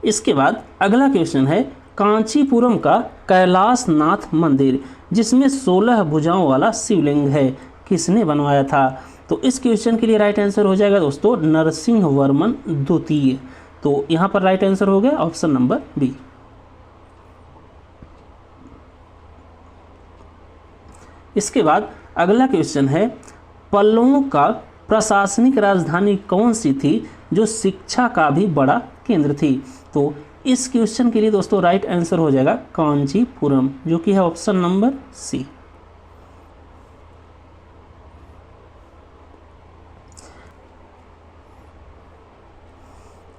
S1: इसके बाद अगला क्वेश्चन है, कांचीपुरम का कैलाशनाथ मंदिर, जिसमें 16 भुजाओं वाला शिवलिंग है, किसने बनवाया था? तो इस क्वेश्चन के लिए राइट आंसर हो जाएगा दोस्तों नरसिंहवर्मन द्वितीय। तो यहाँ पर राइट आंसर हो गया ऑप्शन नंबर बी। इसके बाद अगला क्वेश्चन है, पल्लवों का प्रशासनिक राजधानी कौन सी थी जो शिक्षा का भी बड़ा केंद्र थी? तो इस क्वेश्चन के लिए दोस्तों राइट आंसर हो जाएगा कांचीपुरम, जो कि है ऑप्शन नंबर सी।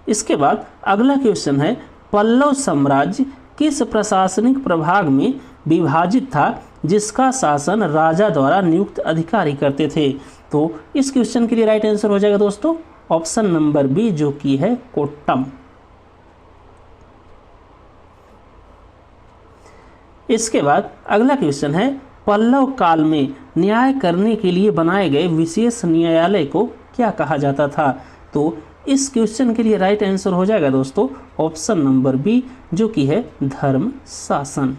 S1: इसके बाद अगला क्वेश्चन है, पल्लव साम्राज्य किस प्रशासनिक प्रभाग में विभाजित था जिसका शासन राजा द्वारा नियुक्त अधिकारी करते थे? तो इस क्वेश्चन के लिए राइट आंसर हो जाएगा दोस्तों ऑप्शन नंबर बी, जो कि है कोट्टम। इसके बाद अगला क्वेश्चन है, पल्लव काल में न्याय करने के लिए बनाए गए विशेष न्यायालय को क्या कहा जाता था? तो इस क्वेश्चन के लिए राइट आंसर हो जाएगा दोस्तों ऑप्शन नंबर बी, जो कि है धर्म शासन।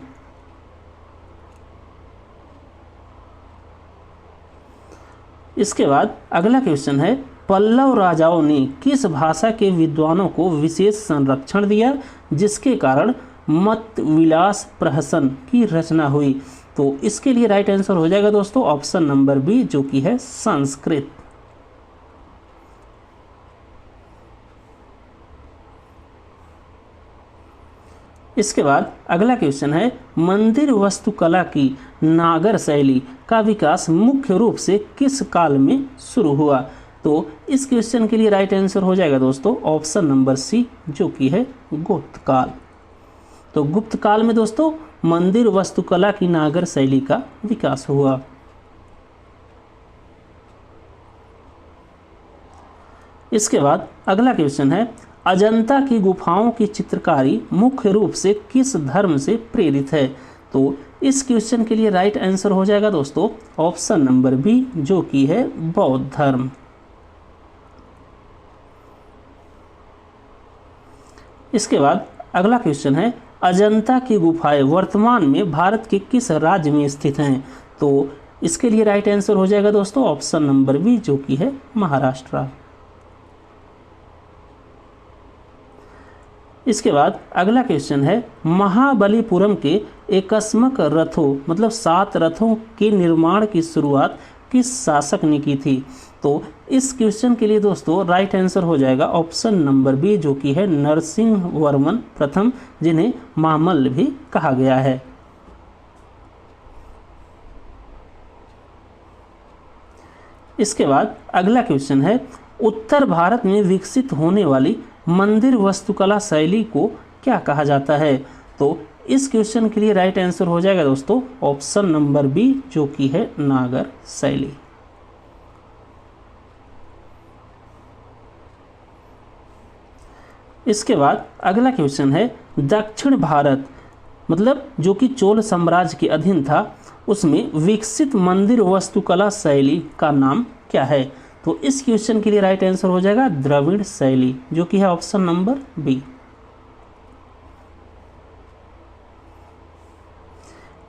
S1: इसके बाद अगला क्वेश्चन है, पल्लव राजाओं ने किस भाषा के विद्वानों को विशेष संरक्षण दिया जिसके कारण मत विलास प्रहसन की रचना हुई? तो इसके लिए राइट आंसर हो जाएगा दोस्तों ऑप्शन नंबर बी, जो कि है संस्कृत। इसके बाद अगला क्वेश्चन है, मंदिर वास्तुकला की नागर शैली का विकास मुख्य रूप से किस काल में शुरू हुआ? तो इस क्वेश्चन के लिए राइट आंसर हो जाएगा दोस्तों ऑप्शन नंबर सी, जो कि है गुप्त काल। तो गुप्त काल में दोस्तों मंदिर वास्तुकला की नागर शैली का विकास हुआ। इसके बाद अगला क्वेश्चन है, अजंता की गुफाओं की चित्रकारी मुख्य रूप से किस धर्म से प्रेरित है? तो इस क्वेश्चन के लिए राइट आंसर हो जाएगा दोस्तों ऑप्शन नंबर बी, जो कि है बौद्ध धर्म। इसके बाद अगला क्वेश्चन है, अजंता की गुफाएं वर्तमान में भारत के किस राज्य में स्थित हैं? तो इसके लिए राइट आंसर हो जाएगा दोस्तों ऑप्शन नंबर बी, जो कि है महाराष्ट्र। इसके बाद अगला क्वेश्चन है, महाबलीपुरम के एकस्मक रथों मतलब 7 रथों के निर्माण की शुरुआत किस शासक ने की थी? तो इस क्वेश्चन के लिए दोस्तों राइट आंसर हो जाएगा ऑप्शन नंबर बी, जो कि है नरसिंह वर्मन प्रथम, जिन्हें महामल्ल भी कहा गया है। इसके बाद अगला क्वेश्चन है, उत्तर भारत में विकसित होने वाली मंदिर वास्तुकला शैली को क्या कहा जाता है? तो इस क्वेश्चन के लिए राइट आंसर हो जाएगा दोस्तों ऑप्शन नंबर बी, जो कि है नागर शैली। इसके बाद अगला क्वेश्चन है, दक्षिण भारत मतलब जो कि चोल साम्राज्य के अधीन था, उसमें विकसित मंदिर वास्तुकला शैली का नाम क्या है? तो इस क्वेश्चन के लिए राइट आंसर हो जाएगा द्रविड़ शैली, जो कि है ऑप्शन नंबर बी।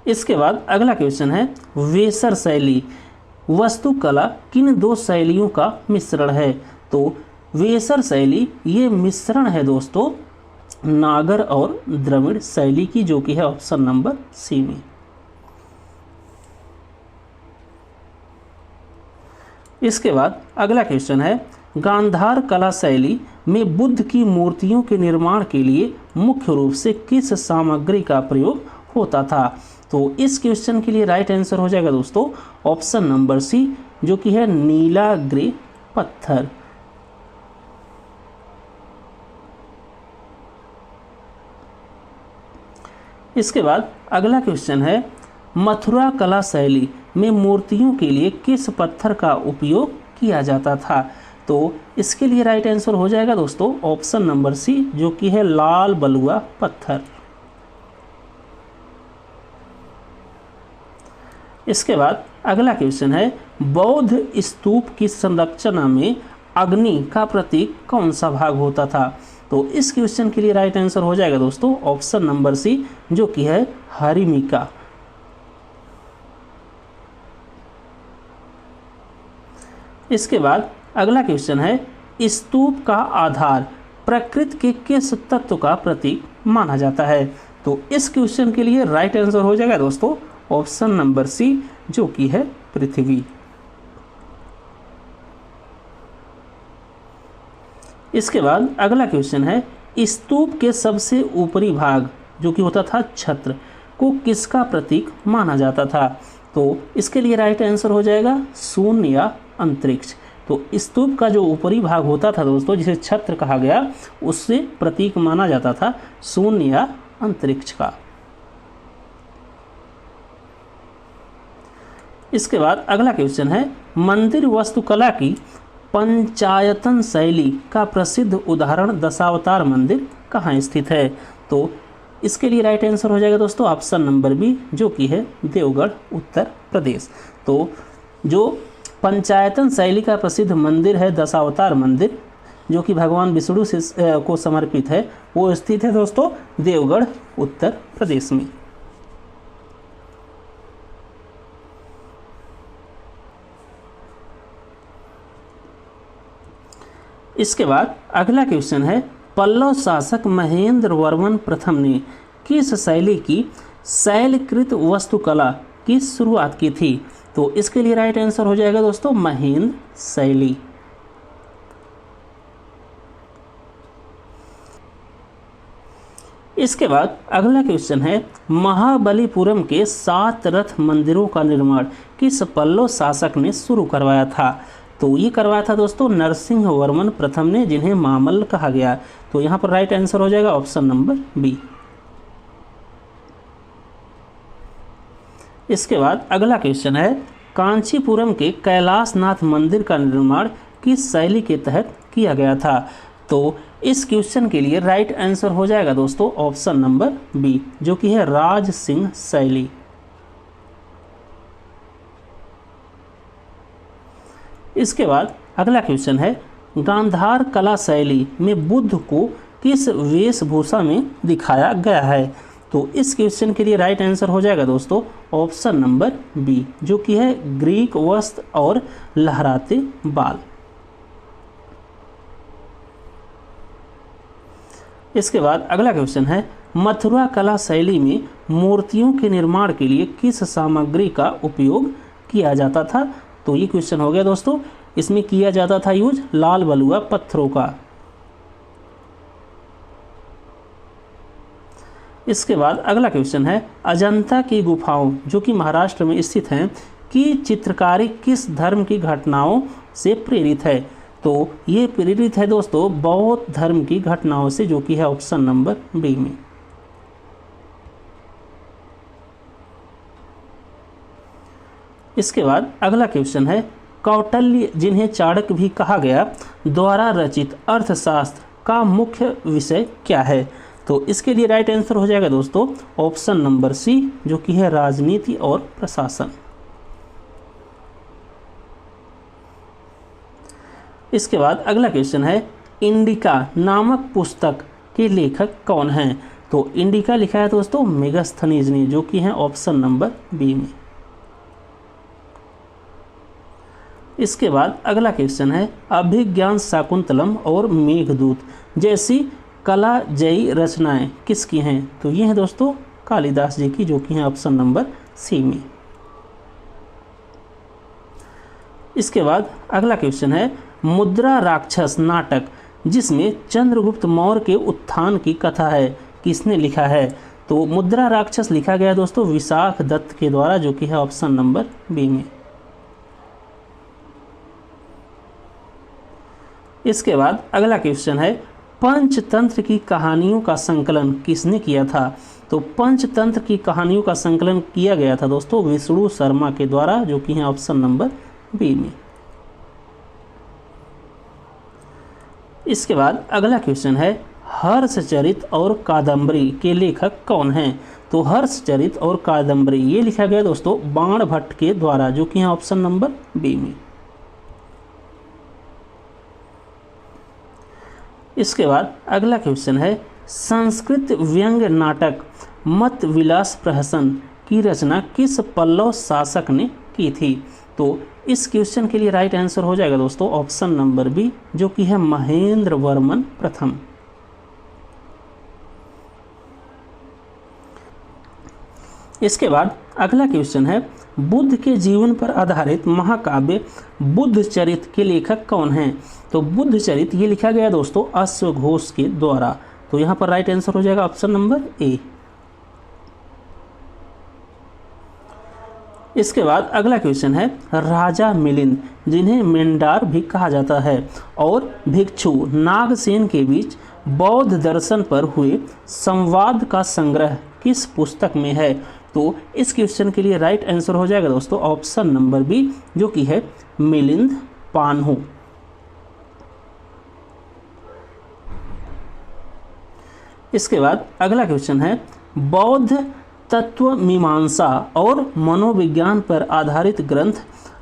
S1: इसके बाद अगला क्वेश्चन है, वेसर शैली वास्तुकला किन 2 शैलियों का मिश्रण है? तो वेसर शैली ये मिश्रण है दोस्तों नागर और द्रविड़ शैली की, जो कि है ऑप्शन नंबर सी में। इसके बाद अगला क्वेश्चन है, गांधार कला शैली में बुद्ध की मूर्तियों के निर्माण के लिए मुख्य रूप से किस सामग्री का प्रयोग होता था? तो इस क्वेश्चन के लिए राइट आंसर हो जाएगा दोस्तों ऑप्शन नंबर सी, जो कि है नीला ग्रे पत्थर। इसके बाद अगला क्वेश्चन है, मथुरा कला शैली में मूर्तियों के लिए किस पत्थर का उपयोग किया जाता था? तो इसके लिए राइट आंसर हो जाएगा दोस्तों ऑप्शन नंबर सी, जो कि है लाल बलुआ पत्थर। इसके बाद अगला क्वेश्चन है, बौद्ध स्तूप की संरचना में अग्नि का प्रतीक कौन सा भाग होता था? तो इस क्वेश्चन के लिए राइट आंसर हो जाएगा दोस्तों ऑप्शन नंबर सी, जो कि है हरिमिका। इसके बाद अगला क्वेश्चन है, स्तूप का आधार प्रकृति के किस तत्व का प्रतीक माना जाता है? तो इस क्वेश्चन के लिए राइट आंसर हो जाएगा दोस्तों ऑप्शन नंबर सी, जो कि है पृथ्वी। इसके बाद अगला क्वेश्चन है, स्तूप के सबसे ऊपरी भाग जो कि होता था छत्र को किसका प्रतीक माना जाता था? तो इसके लिए राइट आंसर हो जाएगा शून्य या अंतरिक्ष। तो स्तूप का जो ऊपरी भाग होता था दोस्तों, जिसे छत्र कहा गया, उससे प्रतीक माना जाता था शून्य या अंतरिक्ष का। इसके बाद अगला क्वेश्चन है, मंदिर वास्तुकला की पंचायतन शैली का प्रसिद्ध उदाहरण दशावतार मंदिर कहाँ स्थित है? तो इसके लिए राइट आंसर हो जाएगा दोस्तों ऑप्शन नंबर बी, जो कि है देवगढ़, उत्तर प्रदेश। तो जो पंचायतन शैली का प्रसिद्ध मंदिर है दशावतार मंदिर, जो कि भगवान विष्णु से को समर्पित है, वो स्थित है दोस्तों देवगढ़, उत्तर प्रदेश में। इसके बाद अगला क्वेश्चन है, पल्लव शासक महेंद्र वर्मन प्रथम ने किस शैली की शैलकृत वास्तुकला की शुरुआत की थी? तो इसके लिए राइट आंसर हो जाएगा दोस्तों महेंद्र शैली। इसके बाद अगला क्वेश्चन है, महाबलीपुरम के 7 रथ मंदिरों का निर्माण किस पल्लव शासक ने शुरू करवाया था? तो ये करवाया था दोस्तों नरसिंह वर्मन प्रथम ने, जिन्हें मामल्ल कहा गया। तो यहाँ पर राइट आंसर हो जाएगा ऑप्शन नंबर बी। इसके बाद अगला क्वेश्चन है, कांचीपुरम के कैलाशनाथ मंदिर का निर्माण किस शैली के तहत किया गया था? तो इस क्वेश्चन के लिए राइट आंसर हो जाएगा दोस्तों ऑप्शन नंबर बी, जो कि है राज सिंह शैली। इसके बाद अगला क्वेश्चन है, गांधार कला शैली में बुद्ध को किस वेशभूषा में दिखाया गया है? तो इस क्वेश्चन के लिए राइट आंसर हो जाएगा दोस्तों ऑप्शन नंबर बी, जो कि है ग्रीक वस्त्र और लहराते बाल। इसके बाद अगला क्वेश्चन है, मथुरा कला शैली में मूर्तियों के निर्माण के लिए किस सामग्री का उपयोग किया जाता था? तो ये क्वेश्चन हो गया दोस्तों, इसमें किया जाता था यूज लाल बलुआ पत्थरों का। इसके बाद अगला क्वेश्चन है, अजंता की गुफाओं जो कि महाराष्ट्र में स्थित हैं की चित्रकारी किस धर्म की घटनाओं से प्रेरित है? तो ये प्रेरित है दोस्तों बौद्ध धर्म की घटनाओं से, जो कि है ऑप्शन नंबर बी में। इसके बाद अगला क्वेश्चन है, कौटिल्य जिन्हें चाणक्य भी कहा गया द्वारा रचित अर्थशास्त्र का मुख्य विषय क्या है? तो इसके लिए राइट आंसर हो जाएगा दोस्तों ऑप्शन नंबर सी, जो कि है राजनीति और प्रशासन। इसके बाद अगला क्वेश्चन है, इंडिका नामक पुस्तक के लेखक कौन हैं? तो इंडिका लिखा है दोस्तों मेगास्थनीज ने, जो कि है ऑप्शन नंबर बी में। इसके बाद अगला क्वेश्चन है, अभिज्ञान शाकुंतलम और मेघदूत जैसी कलाजयी रचनाएं किसकी हैं? तो ये हैं दोस्तों कालिदास जी की, जो कि हैं ऑप्शन नंबर सी में। इसके बाद अगला क्वेश्चन है, मुद्रा राक्षस नाटक जिसमें चंद्रगुप्त मौर्य के उत्थान की कथा है, किसने लिखा है? तो मुद्रा राक्षस लिखा गया दोस्तों विशाख दत्त के द्वारा, जो कि है ऑप्शन नंबर बी में। इसके बाद अगला क्वेश्चन है, पंचतंत्र की कहानियों का संकलन किसने किया था? तो पंचतंत्र की कहानियों का संकलन किया गया था दोस्तों विष्णु शर्मा के द्वारा, जो कि है ऑप्शन नंबर बी में। इसके बाद अगला क्वेश्चन है, हर्षचरित और कादम्बरी के लेखक कौन हैं? तो हर्षचरित और कादम्बरी ये लिखा गया दोस्तों बाण भट्ट के द्वारा, जो कि है ऑप्शन नंबर बी में। इसके बाद अगला क्वेश्चन है, संस्कृत व्यंग नाटक मत विलास प्रहसन की रचना किस पल्लव शासक ने की थी? तो इस क्वेश्चन के लिए राइट आंसर हो जाएगा दोस्तों ऑप्शन नंबर बी, जो कि है महेंद्र वर्मन प्रथम। इसके बाद अगला क्वेश्चन है, बुद्ध के जीवन पर आधारित महाकाव्य बुद्ध चरित के लेखक कौन हैं? तो बुद्ध चरित ये लिखा गया दोस्तों अश्वघोष के द्वारा। तो यहाँ पर राइट आंसर हो जाएगा ऑप्शन नंबर ए। इसके बाद अगला क्वेश्चन है, राजा मिलिंद जिन्हें मेंडार भी कहा जाता है और भिक्षु नागसेन के बीच बौद्ध दर्शन पर हुए संवाद का संग्रह किस पुस्तक में है? तो इस क्वेश्चन के लिए राइट आंसर हो जाएगा दोस्तों ऑप्शन नंबर बी, जो कि है मिलिंद पान्हु। इसके बाद अगला क्वेश्चन है, बौद्ध तत्व मीमांसा और मनोविज्ञान पर आधारित ग्रंथ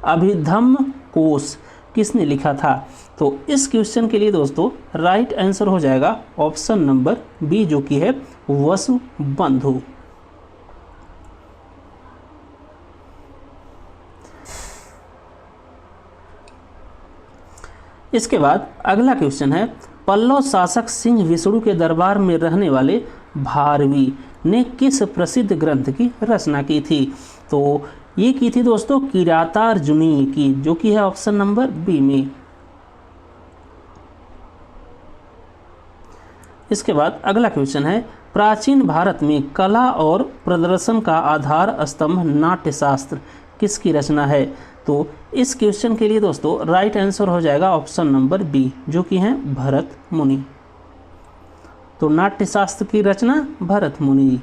S1: अभिधम्म कोश किसने लिखा था? तो इस क्वेश्चन के लिए दोस्तों राइट आंसर हो जाएगा ऑप्शन नंबर बी, जो कि है वसुबंधु। इसके बाद अगला क्वेश्चन है, पल्लव शासक सिंह विष्णु के दरबार में रहने वाले भारवी ने किस प्रसिद्ध ग्रंथ की रचना की थी? तो ये की थी दोस्तों किरातार्जुनी की, जो कि है ऑप्शन नंबर बी में। इसके बाद अगला क्वेश्चन है, प्राचीन भारत में कला और प्रदर्शन का आधार स्तंभ नाट्यशास्त्र किसकी रचना है? तो इस क्वेश्चन के लिए दोस्तों राइट आंसर हो जाएगा ऑप्शन नंबर बी, जो कि है भरत मुनि। तो नाट्यशास्त्र की रचना भरत मुनि।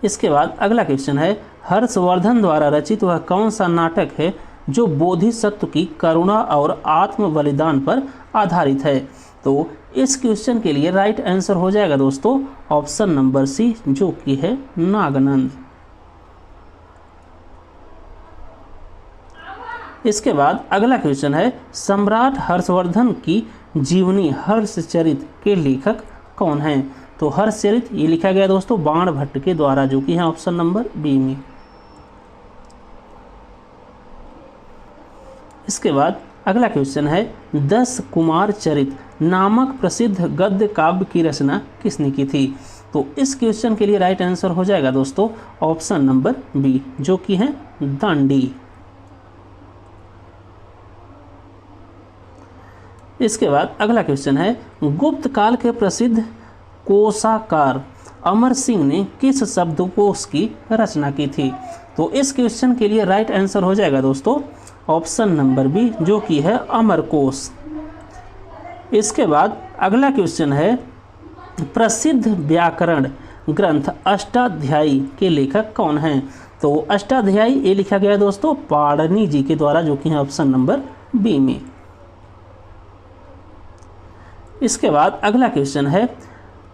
S1: इसके बाद अगला क्वेश्चन है, हर्षवर्धन द्वारा रचित वह कौन सा नाटक है जो बोधिसत्व की करुणा और आत्म बलिदान पर आधारित है? तो इस क्वेश्चन के लिए राइट आंसर हो जाएगा दोस्तों ऑप्शन नंबर सी, जो कि है नागनंद। इसके बाद अगला क्वेश्चन है, सम्राट हर्षवर्धन की जीवनी हर्षचरित के लेखक कौन हैं? तो हर्षचरित ये लिखा गया दोस्तों बाणभट्ट के द्वारा, जो कि है ऑप्शन नंबर बी में। इसके बाद अगला क्वेश्चन है, 10 कुमार चरित नामक प्रसिद्ध गद्य काव्य की रचना किसने की थी? तो इस क्वेश्चन के लिए राइट आंसर हो जाएगा दोस्तों ऑप्शन नंबर बी, जो कि है दांडी। इसके बाद अगला क्वेश्चन है, गुप्त काल के प्रसिद्ध कोशाकार अमर सिंह ने किस शब्दकोश की रचना की थी? तो इस क्वेश्चन के लिए राइट आंसर हो जाएगा दोस्तों ऑप्शन नंबर बी, जो कि है अमरकोश। इसके बाद अगला क्वेश्चन है, प्रसिद्ध व्याकरण ग्रंथ अष्टाध्यायी के लेखक कौन हैं? तो अष्टाध्यायी ये लिखा गया दोस्तों पाणिनि जी के द्वारा, जो कि है ऑप्शन नंबर बी में। इसके बाद अगला क्वेश्चन है,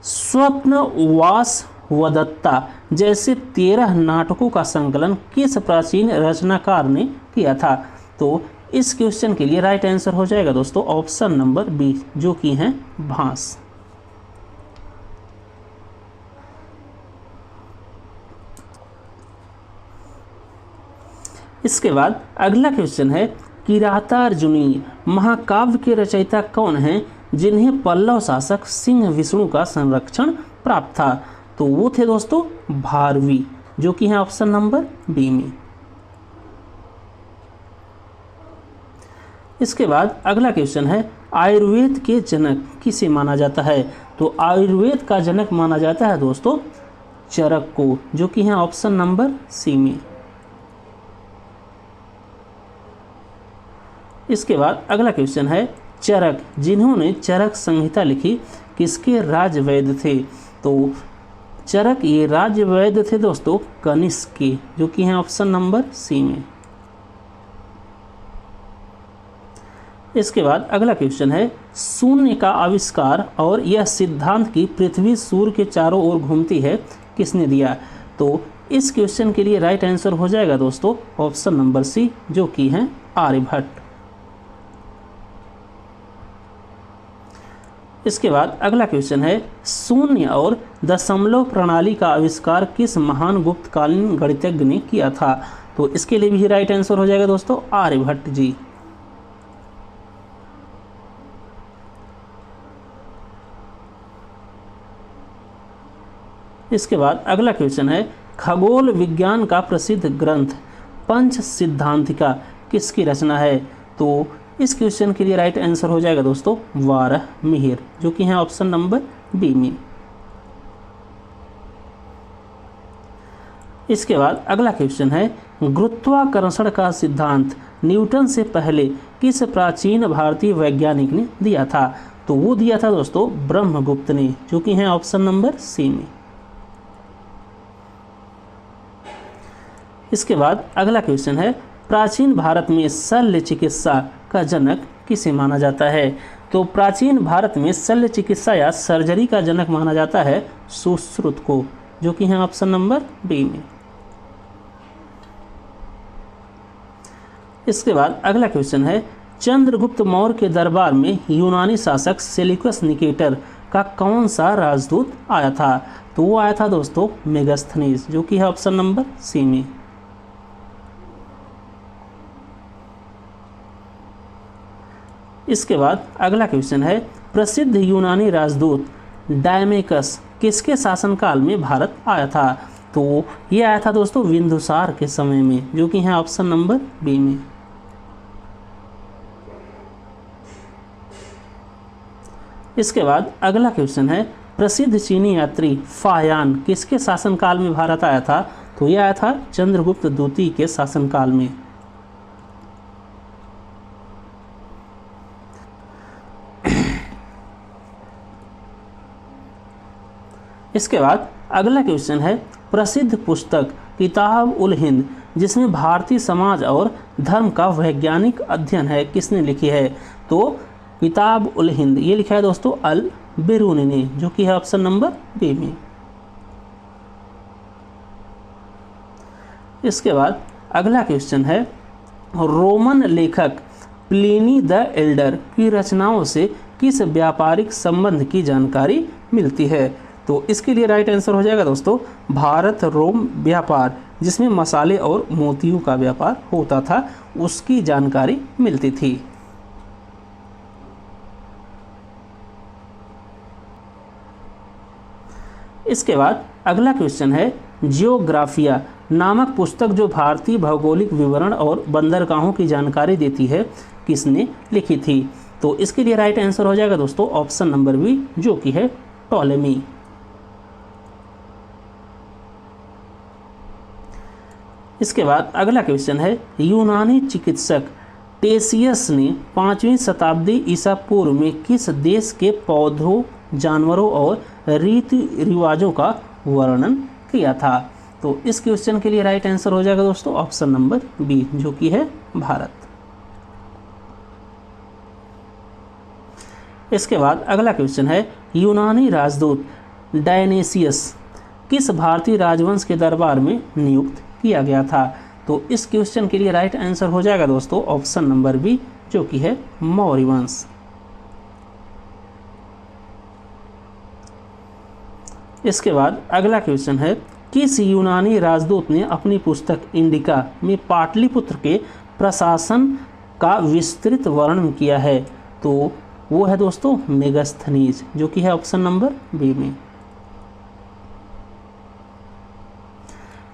S1: स्वप्नवास वदत्ता जैसे 13 नाटकों का संकलन किस प्राचीन रचनाकार ने किया था? तो इस क्वेश्चन के लिए राइट आंसर हो जाएगा दोस्तों ऑप्शन नंबर बी, जो कि है भास। इसके बाद अगला क्वेश्चन है, किरातार्जुनी महाकाव्य के रचयिता कौन हैं जिन्हें पल्लव शासक सिंह विष्णु का संरक्षण प्राप्त था? तो वो थे दोस्तों भारवी, जो कि है ऑप्शन नंबर बी में। इसके बाद अगला क्वेश्चन है, आयुर्वेद के जनक किसे माना जाता है? तो आयुर्वेद का जनक माना जाता है दोस्तों चरक को, जो कि है ऑप्शन नंबर सी में। इसके बाद अगला क्वेश्चन है, चरक जिन्होंने चरक संहिता लिखी किसके राजवैद्य थे? तो चरक ये राजवैद्य थे दोस्तों कनिष्क के, जो कि हैं ऑप्शन नंबर सी में। इसके बाद अगला क्वेश्चन है, शून्य का आविष्कार और यह सिद्धांत की पृथ्वी सूर्य के चारों ओर घूमती है किसने दिया? तो इस क्वेश्चन के लिए राइट आंसर हो जाएगा दोस्तों ऑप्शन नंबर सी, जो कि है आर्यभट्ट। इसके बाद अगला क्वेश्चन है, शून्य और दशमलव प्रणाली का आविष्कार किस महान गुप्तकालीन गणितज्ञ ने किया था? तो इसके लिए भी राइट आंसर हो जाएगा दोस्तों आर्यभट्ट जी। इसके बाद अगला क्वेश्चन है, खगोल विज्ञान का प्रसिद्ध ग्रंथ पंच सिद्धांतिका किसकी रचना है? तो इस क्वेश्चन के लिए राइट आंसर हो जाएगा दोस्तों वाराहमिहिर, जो कि है ऑप्शन नंबर बी में। इसके बाद अगला क्वेश्चन है, गुरुत्वाकर्षण का सिद्धांत न्यूटन से पहले किस प्राचीन भारतीय वैज्ञानिक ने दिया था? तो वो दिया था दोस्तों ब्रह्मगुप्त ने, जो कि है ऑप्शन नंबर सी में। इसके बाद अगला क्वेश्चन है, प्राचीन भारत में शल्य चिकित्सा का जनक किसे माना जाता है? तो प्राचीन भारत में शल्य चिकित्सा या सर्जरी का जनक माना जाता है सुश्रुत को, जो कि है ऑप्शन नंबर बी में। इसके बाद अगला क्वेश्चन है, चंद्रगुप्त मौर्य के दरबार में यूनानी शासक सेल्यूकस निकेटर का कौन सा राजदूत आया था? तो वो आया था दोस्तों मेगास्थनीज, जो कि है ऑप्शन नंबर सी में। इसके बाद अगला क्वेश्चन है, प्रसिद्ध यूनानी राजदूत डायमेकस किसके शासनकाल में भारत आया था? तो ये आया था दोस्तों बिंदुसार के समय में, जो कि है ऑप्शन नंबर बी में। इसके बाद अगला क्वेश्चन है, प्रसिद्ध चीनी यात्री फाहियान किसके शासनकाल में भारत आया था? तो यह आया था चंद्रगुप्त द्वितीय के शासनकाल में। इसके बाद अगला क्वेश्चन है, प्रसिद्ध पुस्तक किताब उल हिंद जिसमें भारतीय समाज और धर्म का वैज्ञानिक अध्ययन है किसने लिखी है? तो किताब उल हिंद ये लिखा है दोस्तों अल बिरूनी ने, जो कि है ऑप्शन नंबर बी में। इसके बाद अगला क्वेश्चन है, रोमन लेखक प्लिनी द एल्डर की रचनाओं से किस व्यापारिक संबंध की जानकारी मिलती है? तो इसके लिए राइट आंसर हो जाएगा दोस्तों भारत रोम व्यापार, जिसमें मसाले और मोतियों का व्यापार होता था, उसकी जानकारी मिलती थी। इसके बाद अगला क्वेश्चन है, जियोग्राफिया नामक पुस्तक जो भारतीय भौगोलिक विवरण और बंदरगाहों की जानकारी देती है किसने लिखी थी? तो इसके लिए राइट आंसर हो जाएगा दोस्तों ऑप्शन नंबर बी, जो कि है टॉलेमी। इसके बाद अगला क्वेश्चन है, यूनानी चिकित्सक टेसियस ने 5वीं शताब्दी ईसा पूर्व में किस देश के पौधों, जानवरों और रीति रिवाजों का वर्णन किया था? तो इस क्वेश्चन के लिए राइट आंसर हो जाएगा दोस्तों ऑप्शन नंबर बी, जो कि है भारत। इसके बाद अगला क्वेश्चन है, यूनानी राजदूत डायनेसियस किस भारतीय राजवंश के दरबार में नियुक्त किया गया था? तो इस क्वेश्चन के लिए राइट आंसर हो जाएगा दोस्तों ऑप्शन नंबर बी, जो कि है मौर्य वंश। इसके बाद अगला क्वेश्चन है, किस यूनानी राजदूत ने अपनी पुस्तक इंडिका में पाटलिपुत्र के प्रशासन का विस्तृत वर्णन किया है? तो वो है दोस्तों मेगास्थनीज, जो कि है ऑप्शन नंबर बी में।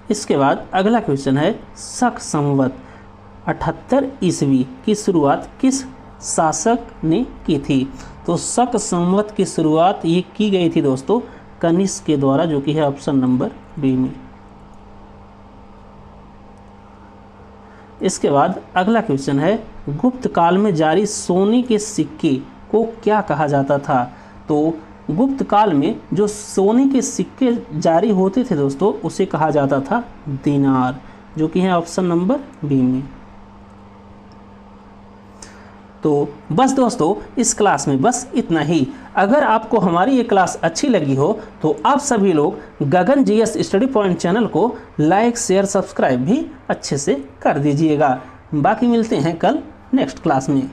S1: इसके बाद अगला क्वेश्चन है, शक संवत 78 ईस्वी की शुरुआत किस शासक ने की थी? तो शक संवत की शुरुआत ये की गई थी दोस्तों कनिष्क के द्वारा, जो कि है ऑप्शन नंबर बी में। इसके बाद अगला क्वेश्चन है, गुप्त काल में जारी सोने के सिक्के को क्या कहा जाता था? तो गुप्त काल में जो सोने के सिक्के जारी होते थे दोस्तों उसे कहा जाता था दिनार, जो कि है ऑप्शन नंबर बी में। तो बस दोस्तों इस क्लास में बस इतना ही। अगर आपको हमारी ये क्लास अच्छी लगी हो तो आप सभी लोग गगन जीएस स्टडी पॉइंट चैनल को लाइक शेयर सब्सक्राइब भी अच्छे से कर दीजिएगा। बाकी मिलते हैं कल नेक्स्ट क्लास में।